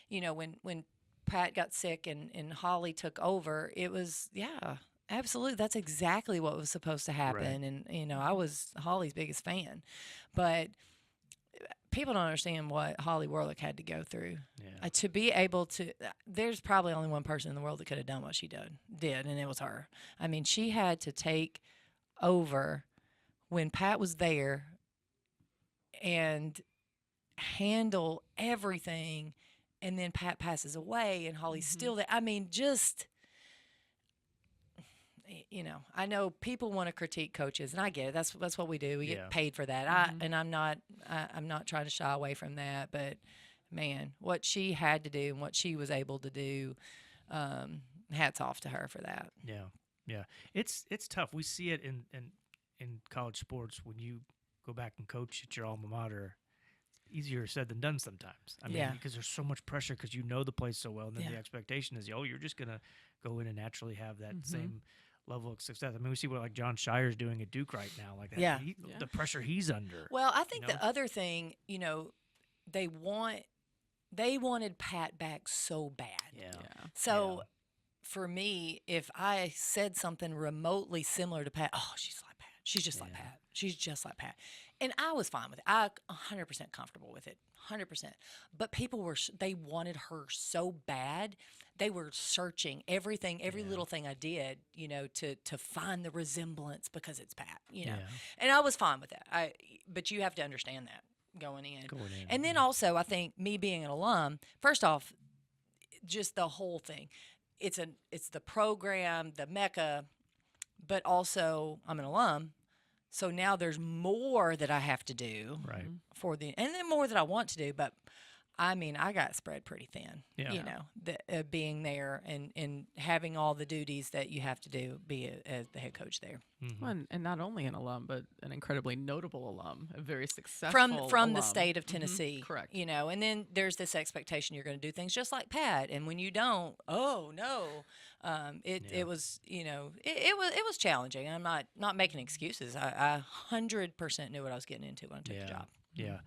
when Pat got sick and Holly took over, it was, absolutely. That's exactly what was supposed to happen. Right. And, I was Holly's biggest fan. But people don't understand what Holly Warlick had to go through. Yeah. To be able to – there's probably only one person in the world that could have done what she did, and it was her. I mean, she had to take over when Pat was there and handle everything, and then Pat passes away and Holly's still there. I mean, just – I know people want to critique coaches, and I get it. That's what we do. We get paid for that. I'm not trying to shy away from that. But man, what she had to do and what she was able to do, hats off to her for that. Yeah. It's tough. We see it in college sports when you go back and coach at your alma mater. Easier said than done sometimes. I mean, because there's so much pressure because you know the place so well, and then the expectation is, you're just gonna go in and naturally have that same level of success. I mean, we see what like John Shire's doing at Duke right now, like that. Yeah. The pressure he's under. Well, I think know? the other thing, they wanted Pat back so bad. Yeah. So for me, if I said something remotely similar to Pat, oh, she's like Pat. She's just like Pat. She's just like Pat. And I was fine with it. I 100% comfortable with it. 100%. But people they wanted her so bad. They were searching everything, every little thing I did, to find the resemblance because it's Pat, And I was fine with that. But you have to understand that going in. And then also, I think me being an alum, first off, just the whole thing. It's the program, the Mecca, but also I'm an alum. So now there's more that I have to do and then more that I want to do. But I mean, I got spread pretty thin, being there and having all the duties that you have to do, as the head coach there. Mm-hmm. Well, and not only an alum, but an incredibly notable alum, a very successful from alum. the state of Tennessee. Correct. And then there's this expectation you're going to do things just like Pat, and when you don't, oh no, it was it was challenging. I'm not making excuses. I 100% knew what I was getting into when I took the job. Yeah.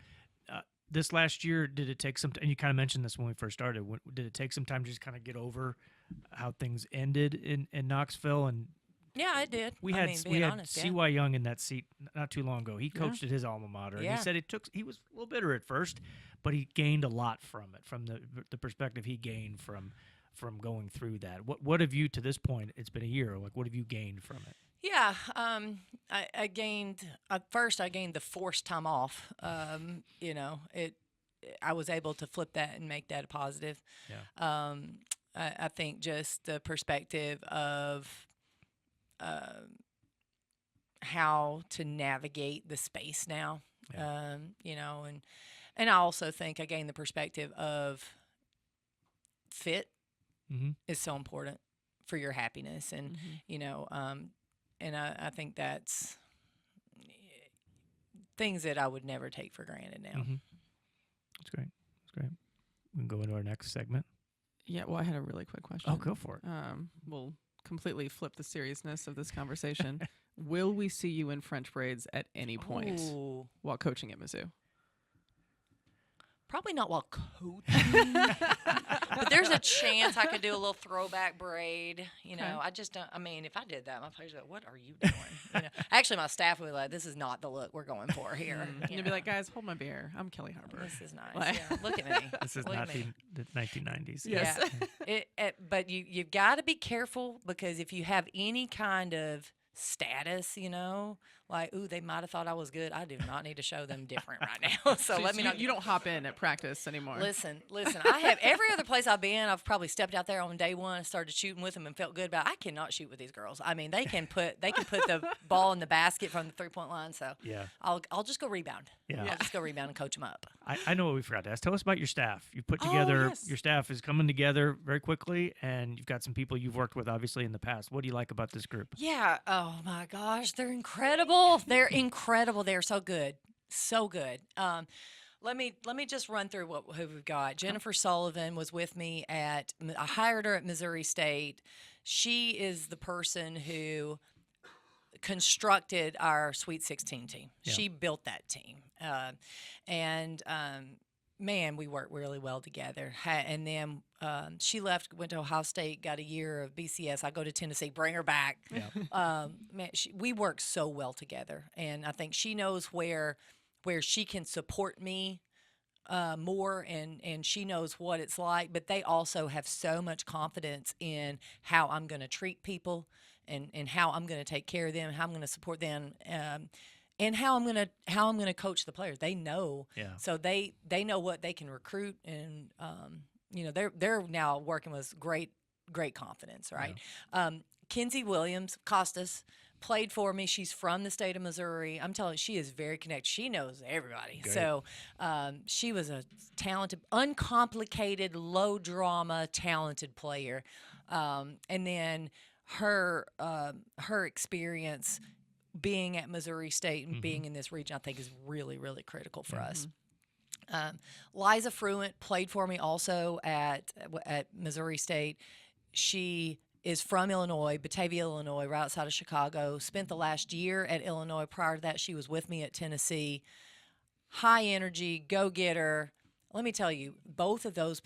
This last year, did it take some? And you kind of mentioned this when we first started. Did it take some time to just kind of get over how things ended in Knoxville? And yeah, I did. We had C.Y. Young in that seat not too long ago. He coached at his alma mater, and he said he was a little bitter at first, but he gained a lot from it, from the perspective he gained from going through that. What have you, to this point? It's been a year. Like, what have you gained from it? Yeah, I gained. First, I gained the forced time off. I was able to flip that and make that a positive. Yeah. I think just the perspective of how to navigate the space now. Yeah. And I also think I gained the perspective of fit is so important for your happiness, and and I think that's things that I would never take for granted now. Mm-hmm. That's great. We can go into our next segment. Yeah, well, I had a really quick question. Oh, go for it. We'll completely flip the seriousness of this conversation. Will we see you in French braids at any point while coaching at Mizzou? Probably not while coaching, but there's a chance I could do a little throwback braid. I just don't. I mean, if I did that, my players would be like, "What are you doing?" Actually, my staff would be like, "This is not the look we're going for here." You'd be like, "Guys, hold my beer. I'm Kellie Harper. This is nice. Like- Yeah, look at me. This is Look not at me. the 1990s. Yes. Yeah. But you've got to be careful, because if you have any kind of status, like, ooh, they might have thought I was good. I do not need to show them different right now. So let me not. You don't hop in at practice anymore. Listen. I have every other place I've been. I've probably stepped out there on day one and started shooting with them and felt good about it. I cannot shoot with these girls. I mean, they can put the ball in the basket from the 3-point line. So Yeah. I'll just go rebound. Yeah. I'll just go rebound and coach them up. I know what we forgot to ask. Tell us about your staff. You put together, yes. your staff is coming together very quickly, and you've got some people you've worked with, obviously, in the past. What do you like about this group? Yeah. Oh my gosh, they're incredible. They're incredible. They're so good. So good. Let me just run through who we've got. Jennifer Sullivan was with me I hired her at Missouri State. She is the person who constructed our Sweet 16 team. Yeah. She built that team. Man, we worked really well together. And then she left, went to Ohio State, got a year of BCS. I go to Tennessee, bring her back. Yeah. We work so well together, and I think she knows where she can support me more, and she knows what it's like. But they also have so much confidence in how I'm going to treat people, and how I'm going to take care of them, how I'm going to support them. And how I'm gonna coach the players. They know, so they know what they can recruit, and they're now working with great confidence, right? Yeah. Kenzie Williams Costas played for me. She's from the state of Missouri. I'm telling you, she is very connected. She knows everybody. Great. So she was a talented, uncomplicated, low drama, talented player, and then her experience being at Missouri State and being in this region, I think, is really, really critical for us. Liza Fruent played for me also at Missouri State. She is from Illinois, Batavia, Illinois, right outside of Chicago. Spent the last year at Illinois. Prior to that, she was with me at Tennessee. High energy, go-getter. Let me tell you, both of those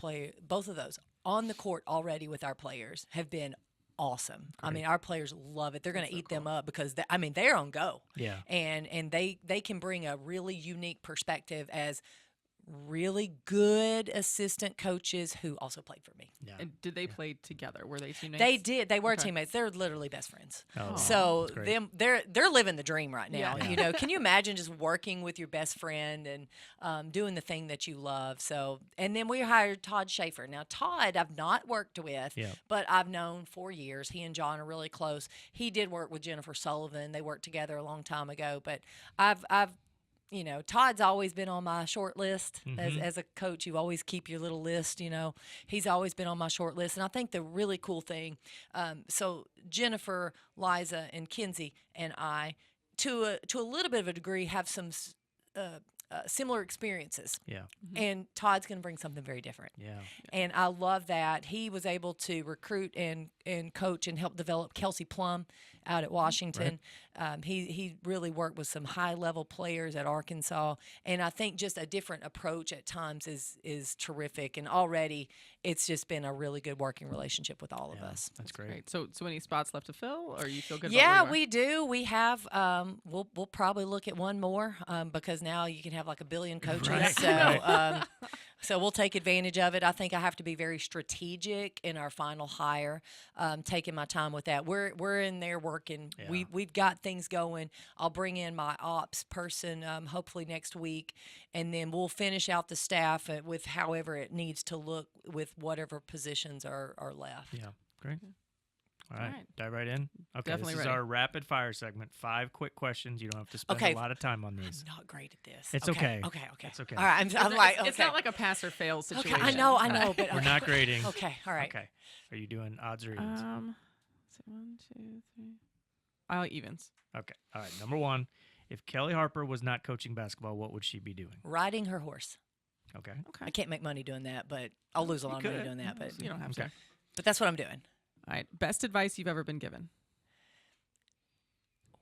on the court already with our players have been awesome. I mean, our players love it. They're going to eat them up because they're on go. Yeah. And they can bring a really unique perspective as really good assistant coaches who also played for me. Yeah. And did they play together? Were they teammates? They did. They were Okay. teammates. They're literally best friends. Oh, So that's great. they're living the dream right now. Yeah. You know, can you imagine just working with your best friend and doing the thing that you love? So, and then we hired Todd Schaefer. Now, Todd, I've not worked with, Yeah. but I've known for years. He and John are really close. He did work with Jennifer Sullivan. They worked together a long time ago. But I've you know, Todd's always been on my short list as a coach. You always keep your little list, you know. He's always been on my short list. And I think the really cool thing, so Jennifer, Liza, and Kinsey and I, to a little bit of a degree, have some similar experiences. Yeah. And Todd's going to bring something very different. Yeah. And I love that. He was able to recruit and coach and help develop Kelsey Plum out at Washington. He really worked with some high-level players at Arkansas. And I think just a different approach at times is terrific. And already it's just been a really good working relationship with all of us. That's great. Great. So any spots left to fill, or you feel good? Yeah, about where you we do. We have. We'll probably look at one more because now you can have like a billion coaches. Right. So so we'll take advantage of it. I think I have to be very strategic in our final hire. Taking my time with that. We're in there working. Yeah. We've got things going. I'll bring in my ops person hopefully next week, and then we'll finish out the staff with however it needs to look with whatever positions are left. Yeah. Great. All right. right. Dive right in. Okay. Definitely this is ready. our rapid fire segment. 5 quick questions. You don't have to spend Okay. a lot of time on these. I'm not great at this. It's okay. Okay. It's okay. All right. I'm It's, like, it's okay. not like a pass or fail Okay, situation. I know, but We're okay. not grading. Okay, all right. Okay. Are you doing odds or evens? Is it 1, 2, 3? I'll evens. Okay. All right. Number 1. If Kellie Harper was not coaching basketball, what would she be doing? Riding her horse. Okay. Okay. I can't make money doing that, but I'll lose a lot of money could. doing that. But You don't have Okay. to. but that's what I'm doing. All right. Best advice you've ever been given?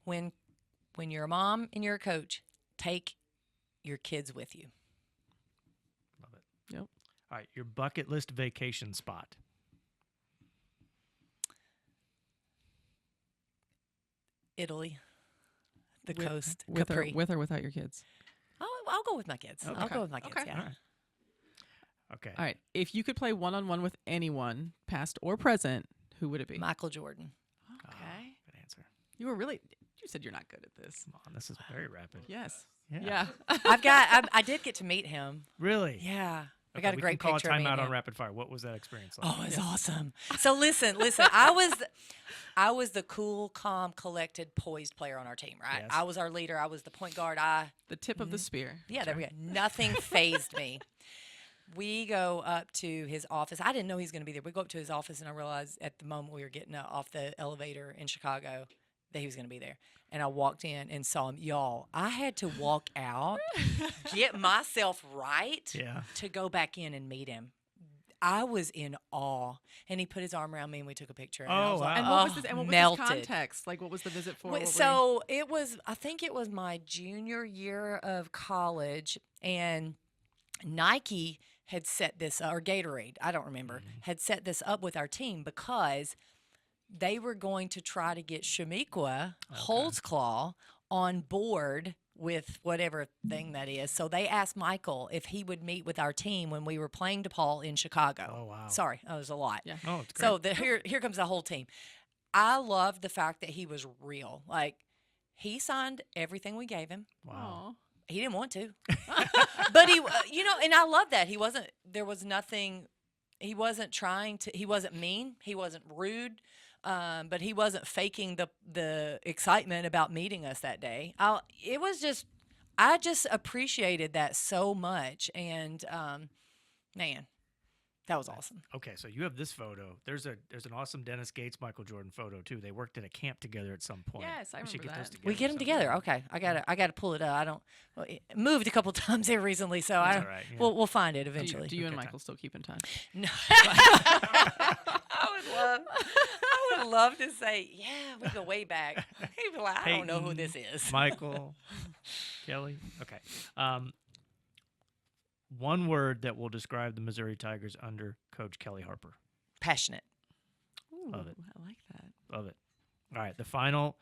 When you're a mom and you're a coach, take your kids with you. Love it. Yep. All right. Your bucket list vacation spot. Italy, the With- coast, With or, Capri. with or without your kids? I'll go with my kids. I'll Okay. go with my kids. Okay. Yeah. All right. Okay. All right. If you could play one-on-one with anyone, past or present, who would it be? Michael Jordan. Okay. Good answer. You were really. You said you're not good at this. Come on. This is very rapid. Yes. Yeah. Yeah. I did get to meet him. Really? Yeah. I Okay, got a we great can call picture a of me timeout and on him. rapid fire. What was that experience like? Oh, it's awesome. So listen. I was the cool, calm, collected, poised player on our team, right? Yes. I was our leader. I was the point guard. The tip of the spear. Yeah, there we go. Nothing phased me. We go up to his office. I didn't know he was going to be there. We go up to his office, and I realized at the moment we were getting off the elevator in Chicago that he was going to be there. And I walked in and saw him. Y'all, I had to walk out, get myself right Yeah. to go back in and meet him. I was in awe. And he put his arm around me, and we took a picture. And I Oh, was like, And wow. what was this? And what was melted. this context? Like, what was the visit for? What were you- So it was, I think it was my junior year of college, and Nike had set this, or Gatorade, I don't remember, had set this up with our team because they were going to try to get Shamiqua Holtzclaw on board with whatever thing that is. So they asked Michael if he would meet with our team when we were playing DePaul in Chicago. Oh, wow. Sorry, that was a lot. Yeah. Oh, it's great. So here comes the whole team. I love the fact that he was real. Like, he signed everything we gave him. Wow. Aw. He didn't want to, but he, and I love that there was nothing. He wasn't trying to. He wasn't mean. He wasn't rude. But he wasn't faking the excitement about meeting us that day. I just appreciated that so much, and man, That was awesome. Okay, so you have this photo. There's an awesome Dennis Gates Michael Jordan photo too. They worked at a camp together at some point. Yes, I We should remember get those that. together We get them sometime. together. Okay, I gotta pull it up. I don't. Well, it moved a couple times here recently, so That's I. all right, yeah. We'll find it Do you, eventually. do you and Okay, Michael still keep in touch? No. I would love to say, yeah, we go way back. He'd be like, I don't know who this is. Michael, Kelly. Okay. One word that will describe the Missouri Tigers under Coach Kellie Harper. Passionate. Ooh, Love it. I like that. Love it. All right, the final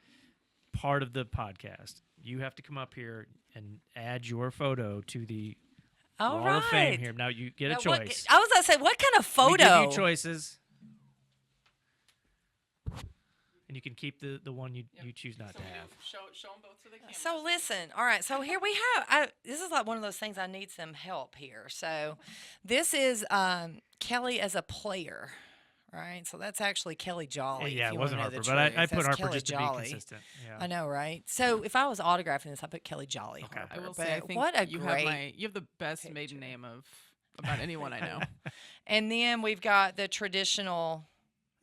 part of the podcast. You have to come up here and add your photo to the All Wall right. of Fame here. Now you get a Now, what- choice. I was gonna say, what kind of We give photo? you choices. And you can keep the one you choose not to have. Show them both to the camera. So listen, all right. So here we have. This is like one of those things. I need some help here. So, this is Kelly as a player, right? So that's actually Kellie Jolly. Yeah, if it you wasn't wanna know Harper, the but I truth. put That's Harper Kellie just to Jolly. be consistent. Yeah. I know, right? So if I was autographing this, I put Kellie Jolly. Okay. Harper. I will but say, I think what a you great. have the best picture. maiden name of about anyone I know. And then we've got the traditional.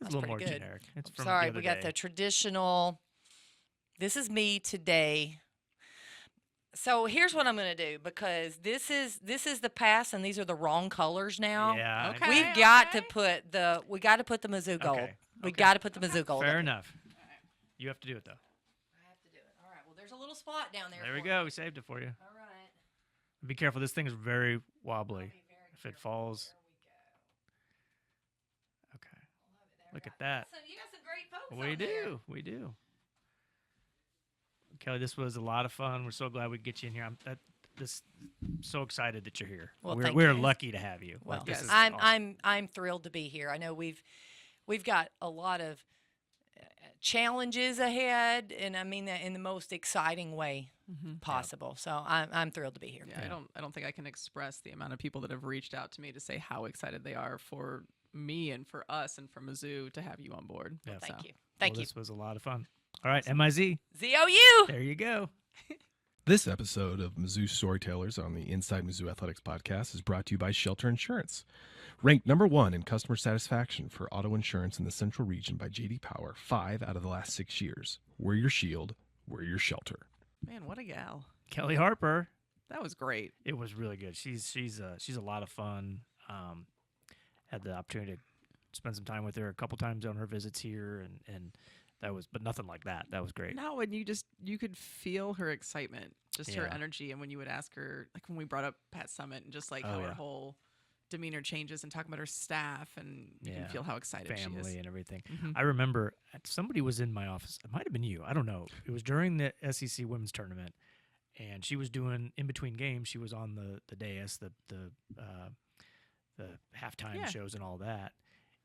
It's That's a little more pretty good. generic. It's from Sorry, the other we got day. the traditional. This is me today. So here's what I'm going to do, because this is the past and these are the wrong colors now. Yeah. I Okay. know. We've got to put the Mizzou gold. Okay, We okay. got to put the Mizzou gold. Fair up. enough. You have to do it though. I have to do it. All right. Well, there's a little spot down there. There we for go. me. We saved it for you. All right. Be careful. This thing is very wobbly. Be very If it careful. falls. There we go. Okay. Love it. There Look we at go. that. So you got some great folks. We on there. do. We do. Kelly, this was a lot of fun. We're so glad we could get you in here. I'm so excited that you're here. Well, we're thank we're you. lucky to have you. Well, Like, this is I'm awesome. I'm thrilled to be here. I know we've got a lot of challenges ahead, and I mean that in the most exciting way possible. So I'm thrilled to be here. Yeah, I don't think I can express the amount of people that have reached out to me to say how excited they are for me and for us and for Mizzou to have you on board. Yeah. Thank So, you. Thank Well, you. This was a lot of fun. All right, MIZ. ZOU. There you go. This episode of Mizzou Storytellers on the Inside Mizzou Athletics podcast is brought to you by Shelter Insurance. Ranked number 1 in customer satisfaction for auto insurance in the Central Region by J.D. Power 5 out of the last 6 years. We're your shield. We're your shelter. Man, what a gal. Kellie Harper. That was great. It was really good. She's a lot of fun. Had the opportunity to spend some time with her a couple times on her visits here, and that was, but nothing like that. That was great. No, and you could feel her excitement, just her Yeah. energy. And when you would ask her, like when we brought up Pat Summit and just like Oh, how yeah. her whole demeanor changes and talking about her staff, and you Yeah. can feel how excited she Family is. and everything. Mhm. I remember somebody was in my office. It might have been you. I don't know. It was during the SEC women's tournament, and she was doing in between games. She was on the dais, the halftime Yeah. shows and all that.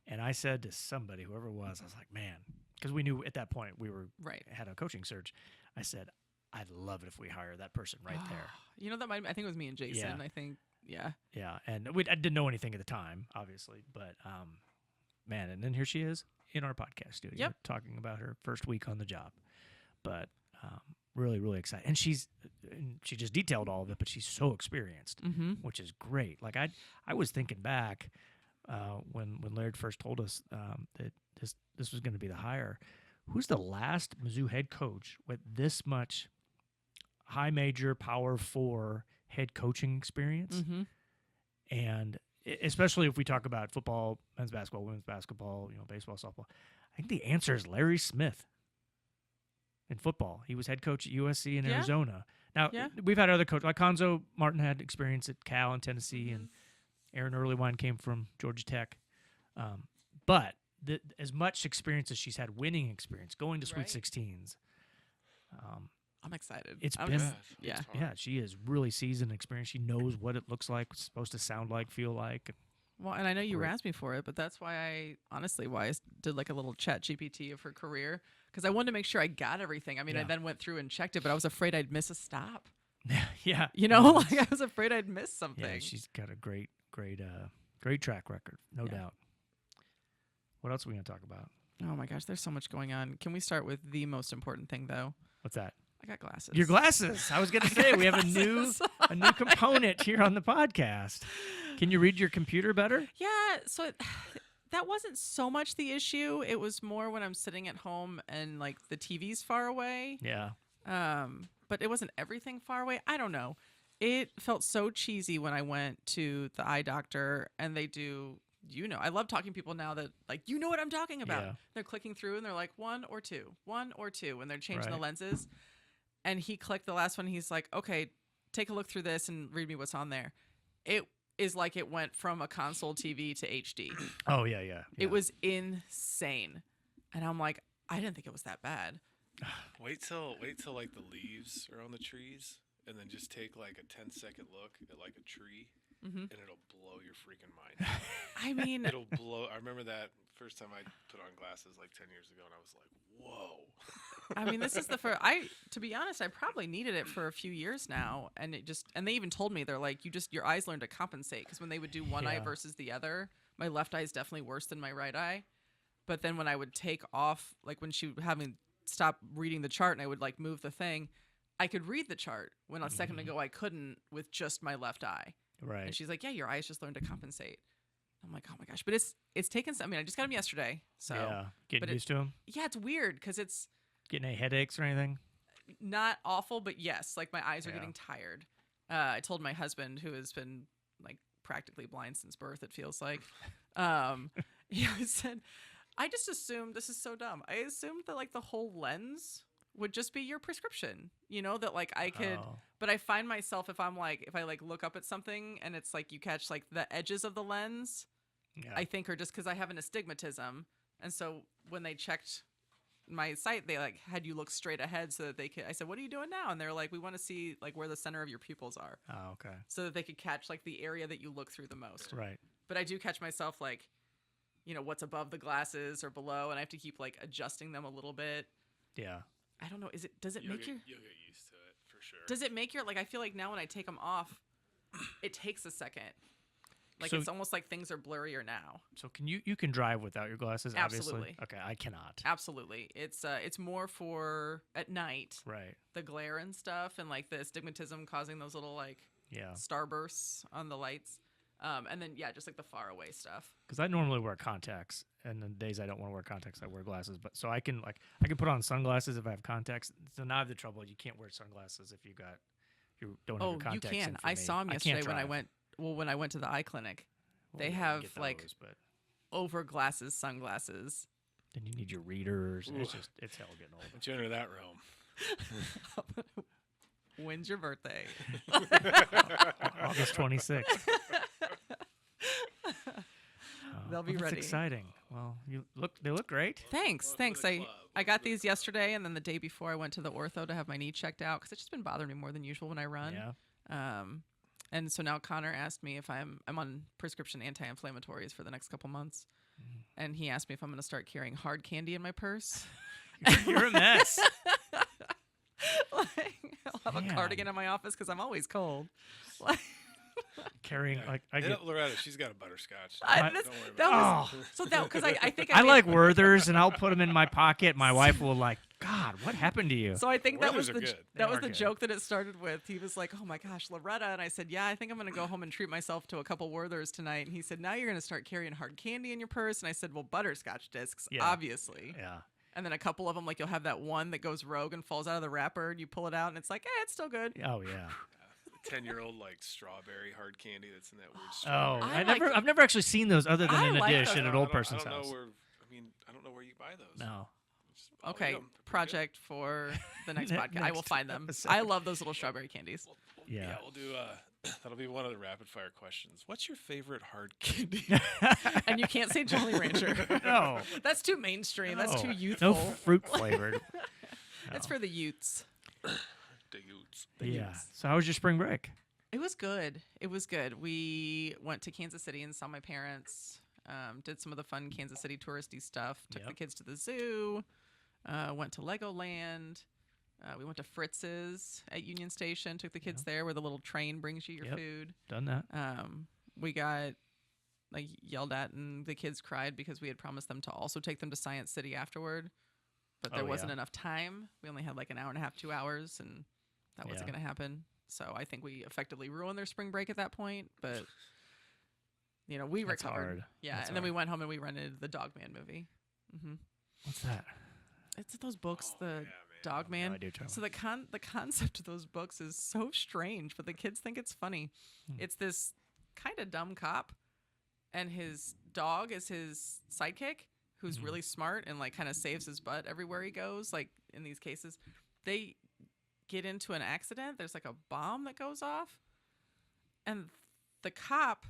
And I said to somebody, whoever it was, I was like, man, because we knew at that point we were Right. had a coaching search. I said, I'd love it if we hire that person right there. You know, I think it was me and Jason. Yeah. I think, yeah. Yeah, and I didn't know anything at the time, obviously, but man, and then here she is in our podcast studio Yep. talking about her first week on the job. But really, really excited, and she just detailed all of it, but she's so experienced, Mm-hmm. which is great. Like I was thinking back when Laird first told us that this was going to be the hire. Who's the last Mizzou head coach with this much high major Power 4 head coaching experience? Mm-hmm. And especially if we talk about football, men's basketball, women's basketball, baseball, softball, I think the answer is Larry Smith in football. He was head coach at USC in Yeah. Arizona. Now, Yeah. we've had other coaches, like Konzo Martin had experience at Cal and Tennessee, and Aaron Earlywine came from Georgia Tech. But as much experience as she's had, winning experience, going to Sweet Right. 16s, I'm excited. It's I'm been- just- yeah. yeah, she is really seasoned and experienced. She knows what it looks like, what's supposed to sound like, feel like. Well, and I know you Great. asked me for it, but that's why I did like a little chat GPT of her career, because I wanted to make sure I got everything. I mean, I Yeah. then went through and checked it, but I was afraid I'd miss a stop. Yeah. You know, like I was afraid I'd miss something. Yeah, she's got a great track record, no Yeah. doubt. What else are we going to talk about? Oh my gosh, there's so much going on. Can we start with the most important thing though? What's that? I got glasses. Your glasses. I was going to say we have a new component here on the podcast. Can you read your computer better? Yeah, so that wasn't so much the issue. It was more when I'm sitting at home and like the TV's far away. Yeah. But it wasn't everything far away. I don't know. It felt so cheesy when I went to the eye doctor and they do, I love talking to people now that like, you know what I'm talking about. Yeah. They're clicking through and they're like 1 or 2, 1 or 2, and they're changing the Right. lenses. And he clicked the last one. He's like, okay, take a look through this and read me what's on there. It is like it went from a console TV to HD. Oh yeah, yeah. It was insane. And I'm like, I didn't think it was that bad. Wait till like the leaves are on the trees, and then just take like a 10-second look at like a tree, and it'll blow your freaking mind. I mean, It'll blow. I remember that first time I put on glasses like 10 years ago, and I was like, whoa. I mean, this is the first. To be honest, I probably needed it for a few years now, and and they even told me they're like, your eyes learn to compensate because when they would do one eye Yeah. versus the other, my left eye is definitely worse than my right eye. But then when I would take off, like when she would have me stop reading the chart and I would like move the thing, I could read the chart when a second ago I couldn't with just my left eye. Right. And she's like, yeah, your eyes just learn to compensate. I'm like, oh my gosh, but it's taken some. I mean, I just got them yesterday, so yeah. Getting but used to them. yeah, it's weird because it's Getting any headaches or anything? not awful, but yes, like my eyes are Yeah. getting tired. I told my husband, who has been like practically blind since birth, it feels like. I said, I just assumed, this is so dumb. I assumed that like the whole lens would just be your prescription, that like I could, Oh. but I find myself if I like look up at something and it's like you catch like the edges of the lens, Yeah. I think are just because I have an astigmatism. And so when they checked my sight, they like had you look straight ahead so that they could, I said, what are you doing now? And they're like, we want to see like where the center of your pupils are Oh, okay. so that they could catch like the area that you look through the most. Right. But I do catch myself like, what's above the glasses or below. And I have to keep like adjusting them a little bit. Yeah. I don't know. Does it make your, You'll get used to it for sure. does it make your, like, I feel like now when I take them off, it takes a second. Like So- it's almost like things are blurrier now. So can you can drive without your glasses? Obviously. Absolutely. Okay, I cannot. Absolutely. It's more for at night, Right. the glare and stuff, and like the astigmatism causing those little like Yeah. starbursts on the lights. And then just like the far away stuff. Because I normally wear contacts, and the days I don't want to wear contacts, I wear glasses. But so I can put on sunglasses if I have contacts. So now I have the trouble. You can't wear sunglasses if you don't have your Oh, you contacts. in can. for I me. saw him I can't yesterday when I drive. went. Well, when I went to the eye clinic, Well, they yeah, I have get like those, but over glasses, sunglasses. then you need your readers. and Ooh. It's hell getting old. Once you enter that realm, When's your birthday? August 26th. They'll be That's ready. exciting. Well, they look great. Thanks. I got these yesterday, and then the day before I went to the ortho to have my knee checked out because it's just been bothering me more than usual when I run. Yeah. And so now Connor asked me if I'm on prescription anti-inflammatories for the next couple months, and he asked me if I'm going to start carrying hard candy in my purse. You're a mess. Like, I'll have a Man. cardigan in my office because I'm always cold. Like, Carrying I hit get. up Loretta. She's got a butterscotch. I- Don't this- worry about that it. was so that because I think I made- like Werthers, and I'll put them in my pocket. My wife will like, God, what happened to you? So I think that was Werthers the are good. that They was are the good. joke that it started with. He was like, "Oh my gosh, Loretta," and I said, "Yeah, I think I'm going to go home and treat myself to a couple Werthers tonight." And he said, "Now you're going to start carrying hard candy in your purse." And I said, "Well, butterscotch discs, Yeah. obviously." Yeah. And then a couple of them, like you'll have that one that goes rogue and falls out of the wrapper, and you pull it out, and it's like, it's still good. Oh yeah. 10-year-old like strawberry hard candy that's in that weird Oh, straw. I've never actually seen those other than I in a like dish those. at an I old don't- person's I don't house. know where. I don't know where you buy those. No. I'll eat Okay, 'em. They're pretty good. project for the next podcast. I will Next find them. episode. I love those little strawberry candies. Yeah. We'll do. That'll be one of the rapid fire questions. What's your favorite hard candy? And you can't say Jolly Rancher. No. That's too mainstream. That's too No. youthful. No fruit flavored. It's for the youths. The Utes. Yeah. So how was your spring break? It was good. It was good. We went to Kansas City and saw my parents. Did some of the fun Kansas City touristy stuff. Took the Yep. kids to the zoo. Went to Legoland. We went to Fritz's at Union Station. Took the kids there where the little train brings you your Yep. food. Done that. We got like yelled at and the kids cried because we had promised them to also take them to Science City afterward. But there Oh, wasn't yeah. enough time. We only had like an hour and a half, 2 hours, and that wasn't Yeah. going to happen. So I think we effectively ruined their spring break at that point. But we That's recovered. hard. Yeah, That's and then we hard. went home and we rented the Dog Man movie. What's that? It's those books, the Dog No Man. idea what you're So talking the concept of those books is so strange, but the kids think it's funny. It's this kind of dumb cop, and his dog is his sidekick, who's really smart and like kind of saves his butt everywhere he goes. Like in these cases, they get into an accident. There's like a bomb that goes off, and the cop,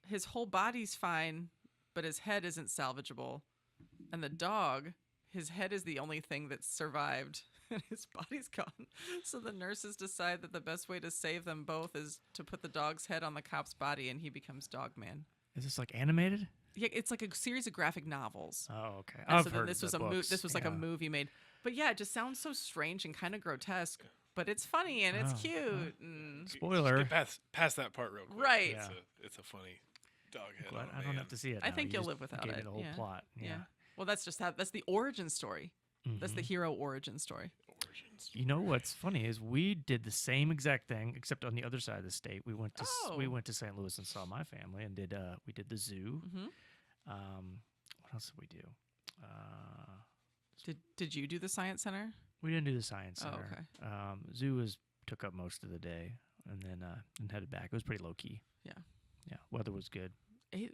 his whole body's fine, but his head isn't salvageable. And the dog, his head is the only thing that's survived, and his body's gone. So the nurses decide that the best way to save them both is to put the dog's head on the cop's body, and he becomes Dog Man. Is this like animated? Yeah, it's like a series of graphic novels. Oh, okay. And I've so then heard this of was the books. this was like a Yeah. movie made. But yeah, it just sounds so strange and kind of grotesque, but it's funny and it's Oh, cute. And Spoiler. Get past that part real quick. Right. Yeah. It's a funny dog head. Glad on a I don't man. have to see it. I now. think You you'll just live without gave me it. the whole Yeah. plot. Yeah. Well, that's the origin story. That's the hero origin story. Origins. You know what's funny is we did the same exact thing, except on the other side of the state. We went to we Oh. went to St. Louis and saw my family, and we did the zoo. What else did we do? Did you do the science center? We didn't do the science Oh, center. okay. Zoo took up most of the day, and then headed back. It was pretty low key. Yeah. Yeah, weather was good.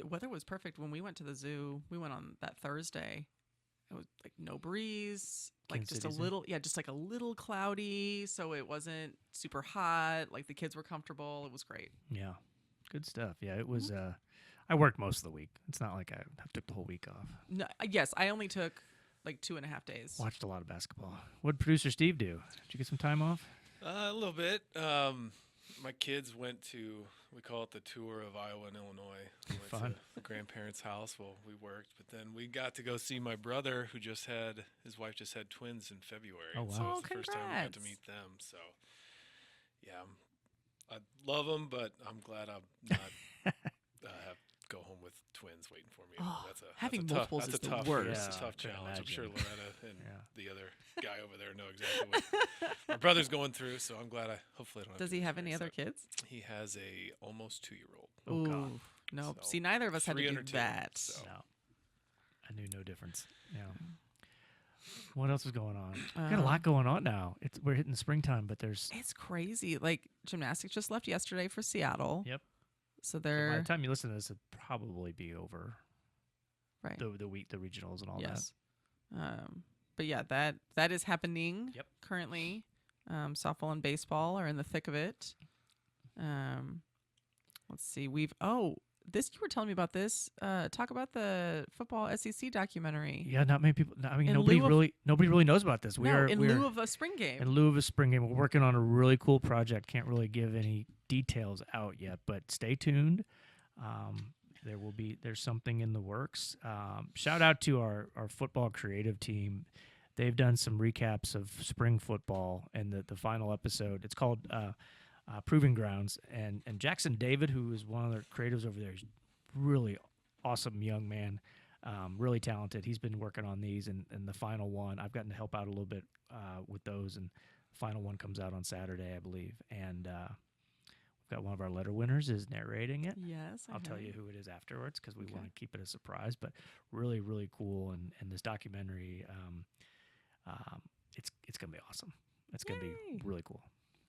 Weather was perfect when we went to the zoo. We went on that Thursday. It was like no breeze, like Kansas just a City Zoo? little, just like a little cloudy. So it wasn't super hot. Like the kids were comfortable. It was great. Yeah, good stuff. Yeah, it was. I worked most of the week. It's not like I took the whole week off. No, yes, I only took like 2.5 days. Watched a lot of basketball. What did producer Steve do? Did you get some time off? A little bit. My kids went to, we call it the tour of Iowa and Illinois. We went Fun. to the grandparents' house. Well, we worked, but then we got to go see my brother, who his wife just had twins in February. Oh, and wow. So Oh, it's the first time we got to congrats. meet them. So, yeah, I love them, but I'm glad I'm not have go home with twins waiting for me. Oh, That's having a tough, multiples that's is a the tough, worst. It's a Yeah, tough I can challenge. I'm sure imagine. Loretta and Yeah. the other guy over there know exactly what my brother's going through. So I'm glad hopefully I don't have Does to he have experience any other that. kids? He has a almost 2-year-old. Oh, God. Ooh, no. So, See, neither of us had to 3 do under 2, that. so. No, I knew no difference. Yeah. What else is going on? We got a lot going on now. We're hitting the springtime, but there's It's crazy. Like gymnastics just left yesterday for Seattle. Yep. So by the they're time you listen to this, it'll probably be over. right. The week, the regionals and all Yes. But yeah, that is happening Yep. currently. Softball and baseball are in the thick of it. Let's see. You were telling me about this. Talk about the football SEC documentary. that. Yeah, not many people. I mean, In nobody lieu of- really knows about this. In lieu of a spring game. In lieu of a spring game, we're working on a really cool project. Can't really give any details out yet, but stay tuned. There's something in the works. Shout out to our football creative team. They've done some recaps of spring football, and the final episode, it's called Proving Grounds. And Jackson David, who is one of the creatives over there, is really awesome young man, really talented. He's been working on these, and the final one, I've gotten to help out a little bit with those, and the final one comes out on Saturday, I believe. And we've got one of our letter winners is narrating it. Yes. I'll tell you who it is afterwards because we want to keep it a surprise. But really, really cool, and this documentary, it's gonna be awesome. It's gonna Yay. be really cool.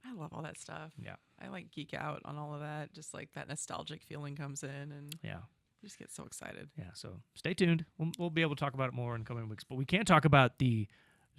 I love all that stuff. Yeah, I like geek out on all of that. Just like that nostalgic feeling comes in, and yeah, you just get so excited. yeah. So stay tuned. We'll be able to talk about it more in coming weeks. But we can't talk about the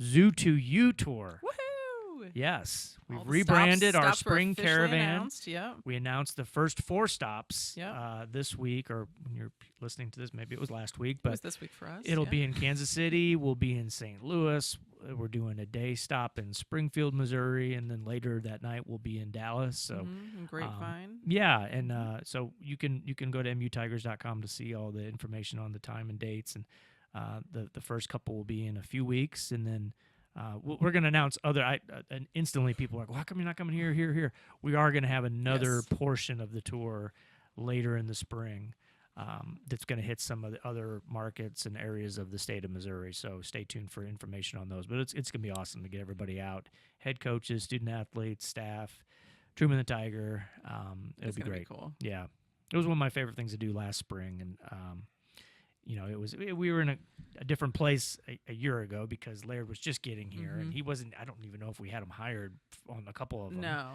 Zoo to You tour. Woohoo! Yes, we've All the rebranded our stops were spring officially caravan. announced, yep. We announced the first 4 stops Yep. this week, or when you're listening to this, maybe it was last week, It but was this week for us. it'll yeah. be in Kansas City. We'll be in St. Louis. We're doing a day stop in Springfield, Missouri, and then later that night we'll be in Dallas. So, and Grapevine. yeah, and so you can go to mutigers.com to see all the information on the time and dates. And the first couple will be in a few weeks, and then we're going to announce other. And instantly, people are like, "Well, how come you're not coming here, here, here?" We are going to have another Yes. portion of the tour later in the spring. That's going to hit some of the other markets and areas of the state of Missouri. So stay tuned for information on those. But it's going to be awesome to get everybody out. Head coaches, student athletes, staff, Truman the Tiger. It'll It's be gonna great. Cool. Yeah. it was one of my favorite things to do last spring, and we were in a different place a year ago because Laird was just getting here, and he wasn't. I don't even know if we had him hired on a couple of them. No.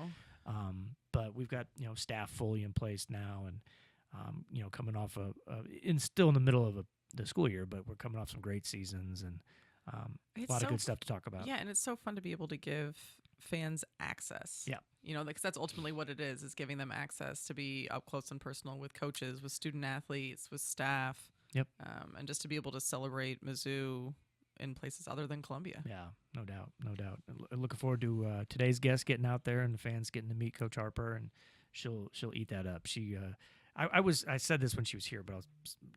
But we've got staff fully in place now, and coming off still in the middle of the school year, but we're coming off some great seasons and a lot of good stuff to talk about. Yeah, and it's so fun to be able to give fans access. Yeah. Because that's ultimately what it is giving them access to be up close and personal with coaches, with student athletes, with staff. Yep. And just to be able to celebrate Mizzou in places other than Columbia. Yeah, no doubt. Looking forward to today's guest getting out there and the fans getting to meet Coach Harper, and she'll eat that up. I said this when she was here, but I'll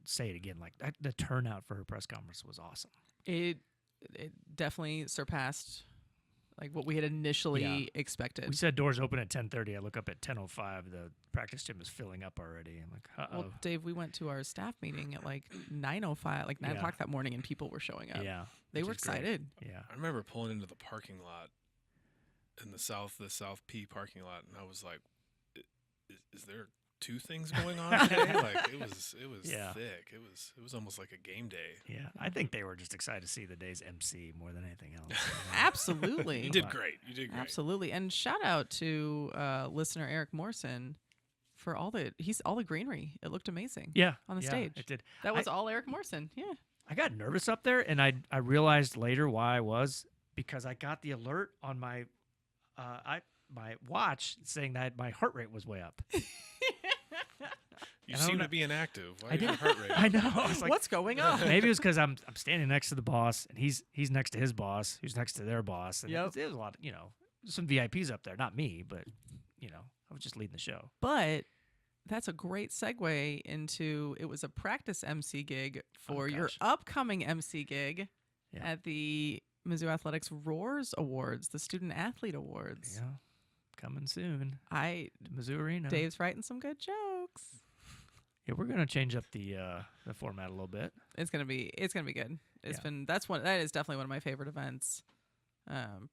say it again. Like the turnout for her press conference was awesome. It definitely surpassed like what we had initially expected. We said doors open at 10:30. I look up at 10:05. The practice gym is filling up already. I'm like, uh-oh. Well, Dave, we went to our staff meeting at like 9:05, like 9 o'clock that morning, and people were showing up. Yeah, they were which is great. excited. Yeah, I remember pulling into the parking lot in the South P parking lot, and I was like, "Is there two things going on today?" Like it was thick. It was almost like a game day. yeah. I think they were just excited to see the day's MC more than anything else. Absolutely. You did great. Absolutely. And shout out to listener Eric Morrison for all the greenery. It looked amazing. Yeah, on the yeah, stage. it did. That was all Eric Morrison. Yeah. I got nervous up there, and I realized later why I was, because I got the alert on my my watch saying that my heart rate was way up. You seem to be inactive. Why I is your did. heart rate? I know. I was like, What's going on? maybe it was because I'm standing next to the boss, and he's next to his boss, who's next to their boss. And Yep. it was a lot of, some VIPs up there. Not me, but, I was just leading the show. But that's a great segue into it was a practice MC gig for your gosh. upcoming MC gig Yeah. at the Mizzou Athletics Roars Awards, the Student Athlete Awards. Yeah. Coming soon to Mizzou Arena. Dave's writing some good jokes. Yeah, we're going to change up the format a little bit. It's gonna be good. That is definitely one of my favorite events.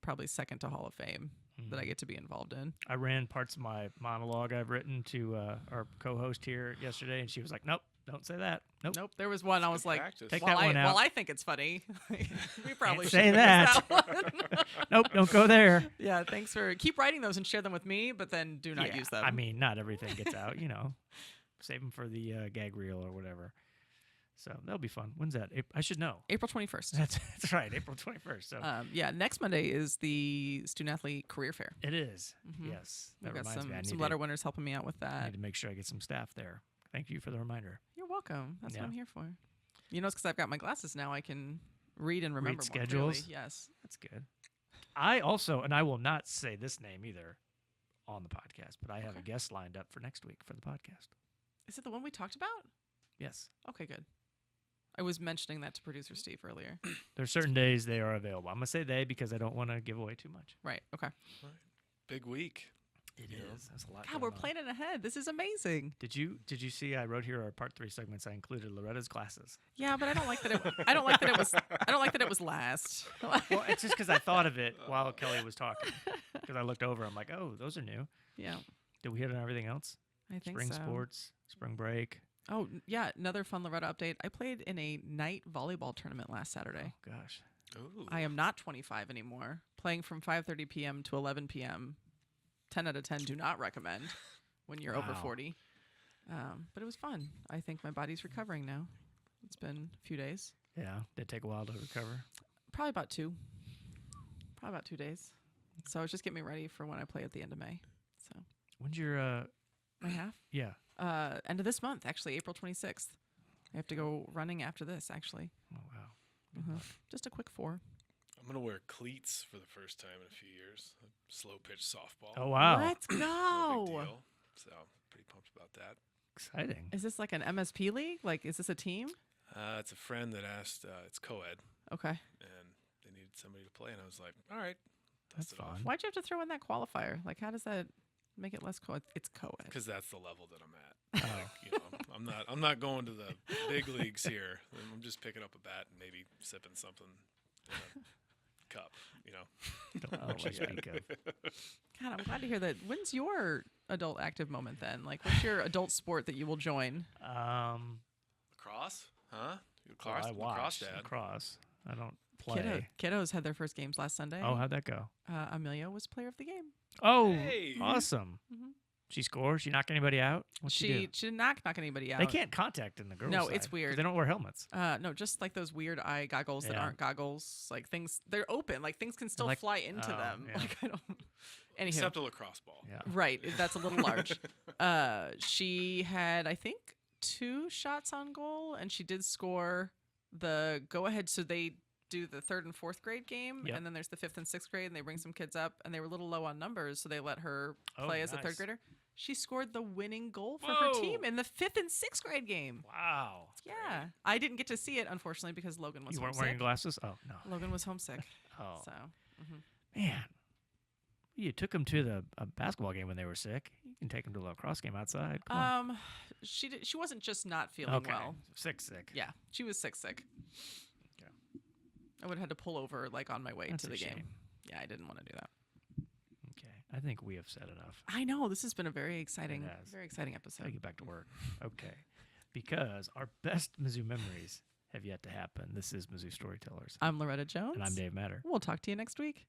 Probably second to Hall of Fame that I get to be involved in. I ran parts of my monologue I've written to our co-host here yesterday, and she was like, "Nope, don't say that. Nope. There was one I was like, practice. Take well, that one out. Well, I think it's funny. We probably Can't say should that. one. Nope, don't go there." Yeah, thanks for keep writing those and share them with me, but then do not use them. I mean, not everything gets out, Save them for the gag reel or whatever. So that'll be fun. When's that? I should know. April 21st. That's right, April 21st. So Next Monday is the Student Athlete Career Fair. it is. Yes, We've that got reminds me. I some need letter winners helping me out with I that. need to make sure I get some staff there. Thank you for the reminder. You're welcome. That's Yeah. what I'm here for. It's because I've got my glasses now. I can read and remember more schedules? clearly. Yes. That's good. I also, and I will not say this name either on the podcast, but I have a guest lined up for next week for the podcast. Is it the one we talked about? Yes. Okay, good. I was mentioning that to producer Steve earlier. There's certain days they are available. I'm going to say they because I don't want to give away too much. Right. Okay. Big week. It is. That's a lot. God, we're planning ahead. This is amazing. Did you see I wrote here our part 3 segments. I included Loretta's classes. Yeah, but I don't like that it was last. Well, it's just because I thought of it while Kelly was talking. Because I looked over, I'm like, oh, those are new. Yeah. Did we hit on everything else? I think Spring so. sports, spring break. Oh, yeah, another fun Loretta update. I played in a night volleyball tournament last Saturday. Oh gosh. Ooh. I am not 25 anymore. Playing from 5:30 p.m. to 11 p.m. 10 out of 10 do not recommend when you're over Wow. 40. But it was fun. I think my body's recovering now. It's been a few days. Yeah. Did it take a while to recover? Probably about 2 days. So it's just getting me ready for when I play at the end of May. So When's your my half? yeah. End of this month, actually, April 26th. I have to go running after this, actually. Oh wow. Good luck. Just a quick 4. I'm gonna wear cleats for the first time in a few years. Slow pitch softball. Oh wow. Let's No big go. deal. So pretty pumped about that. Exciting. Is this like an MSP league? Like, is this a team? It's a friend that asked. It's co-ed, Okay. and they needed somebody to play, and I was like, all right, That's test it off. fun. Why'd you have to throw in that qualifier? Like, how does that make it less co-ed? It's co-ed. Because that's the level that I'm at. Oh. I'm not going to the big leagues here. I'm just picking up a bat and maybe sipping something cup, you know. Don't know what you speak of. God, I'm glad to hear that. When's your adult active moment then? Like, what's your adult sport that you will join? Lacrosse? Huh? Well, I watch Lacrosse, Dad. lacrosse. I don't play. Kiddos had their first games last Sunday. Oh, how'd that go? Amelia was player of the game. Oh, Hey. awesome. Mhm. She scored. She knocked anybody out. What'd she do? She did not knock anybody out. They can't contact in the girls' No, side, it's 'cause weird. They don't wear helmets. No, just like those weird eye goggles that Yeah. aren't goggles. Like things, they're open. Like things can still like- fly into oh, them. yeah. Like I don't. Anywho, Except a lacrosse ball. Yeah. right, that's a little large. She had, I think, 2 shots on goal, and she did score the go-ahead. So they do the 3rd and 4th grade game, Yep. and then there's the 5th and 6th grade, and they bring some kids up, and they were a little low on numbers, so they let her play as a 3rd nice. grader. She scored the winning goal for her Whoa. team in the 5th and 6th grade game. Wow. Yeah, I didn't get to see it, unfortunately, because Logan was You weren't homesick. wearing glasses? Oh, no. Logan was homesick. Oh, So man. You took them to the basketball game when they were sick. You can take them to a lacrosse game outside. Come on. she wasn't just not feeling Okay. well. Sick. Yeah, she was sick. Okay. I would have had to pull over like on my way That's to a the game. shame. Yeah, I didn't want to do that. Okay. I think we have said enough. I know this has been a very exciting, has. very exciting Gotta episode. get back to work. Okay. Because our best Mizzou memories have yet to happen. This is Mizzou Storytellers. I'm Loretta Jones, And I'm Dave Matter. We'll talk to you next week.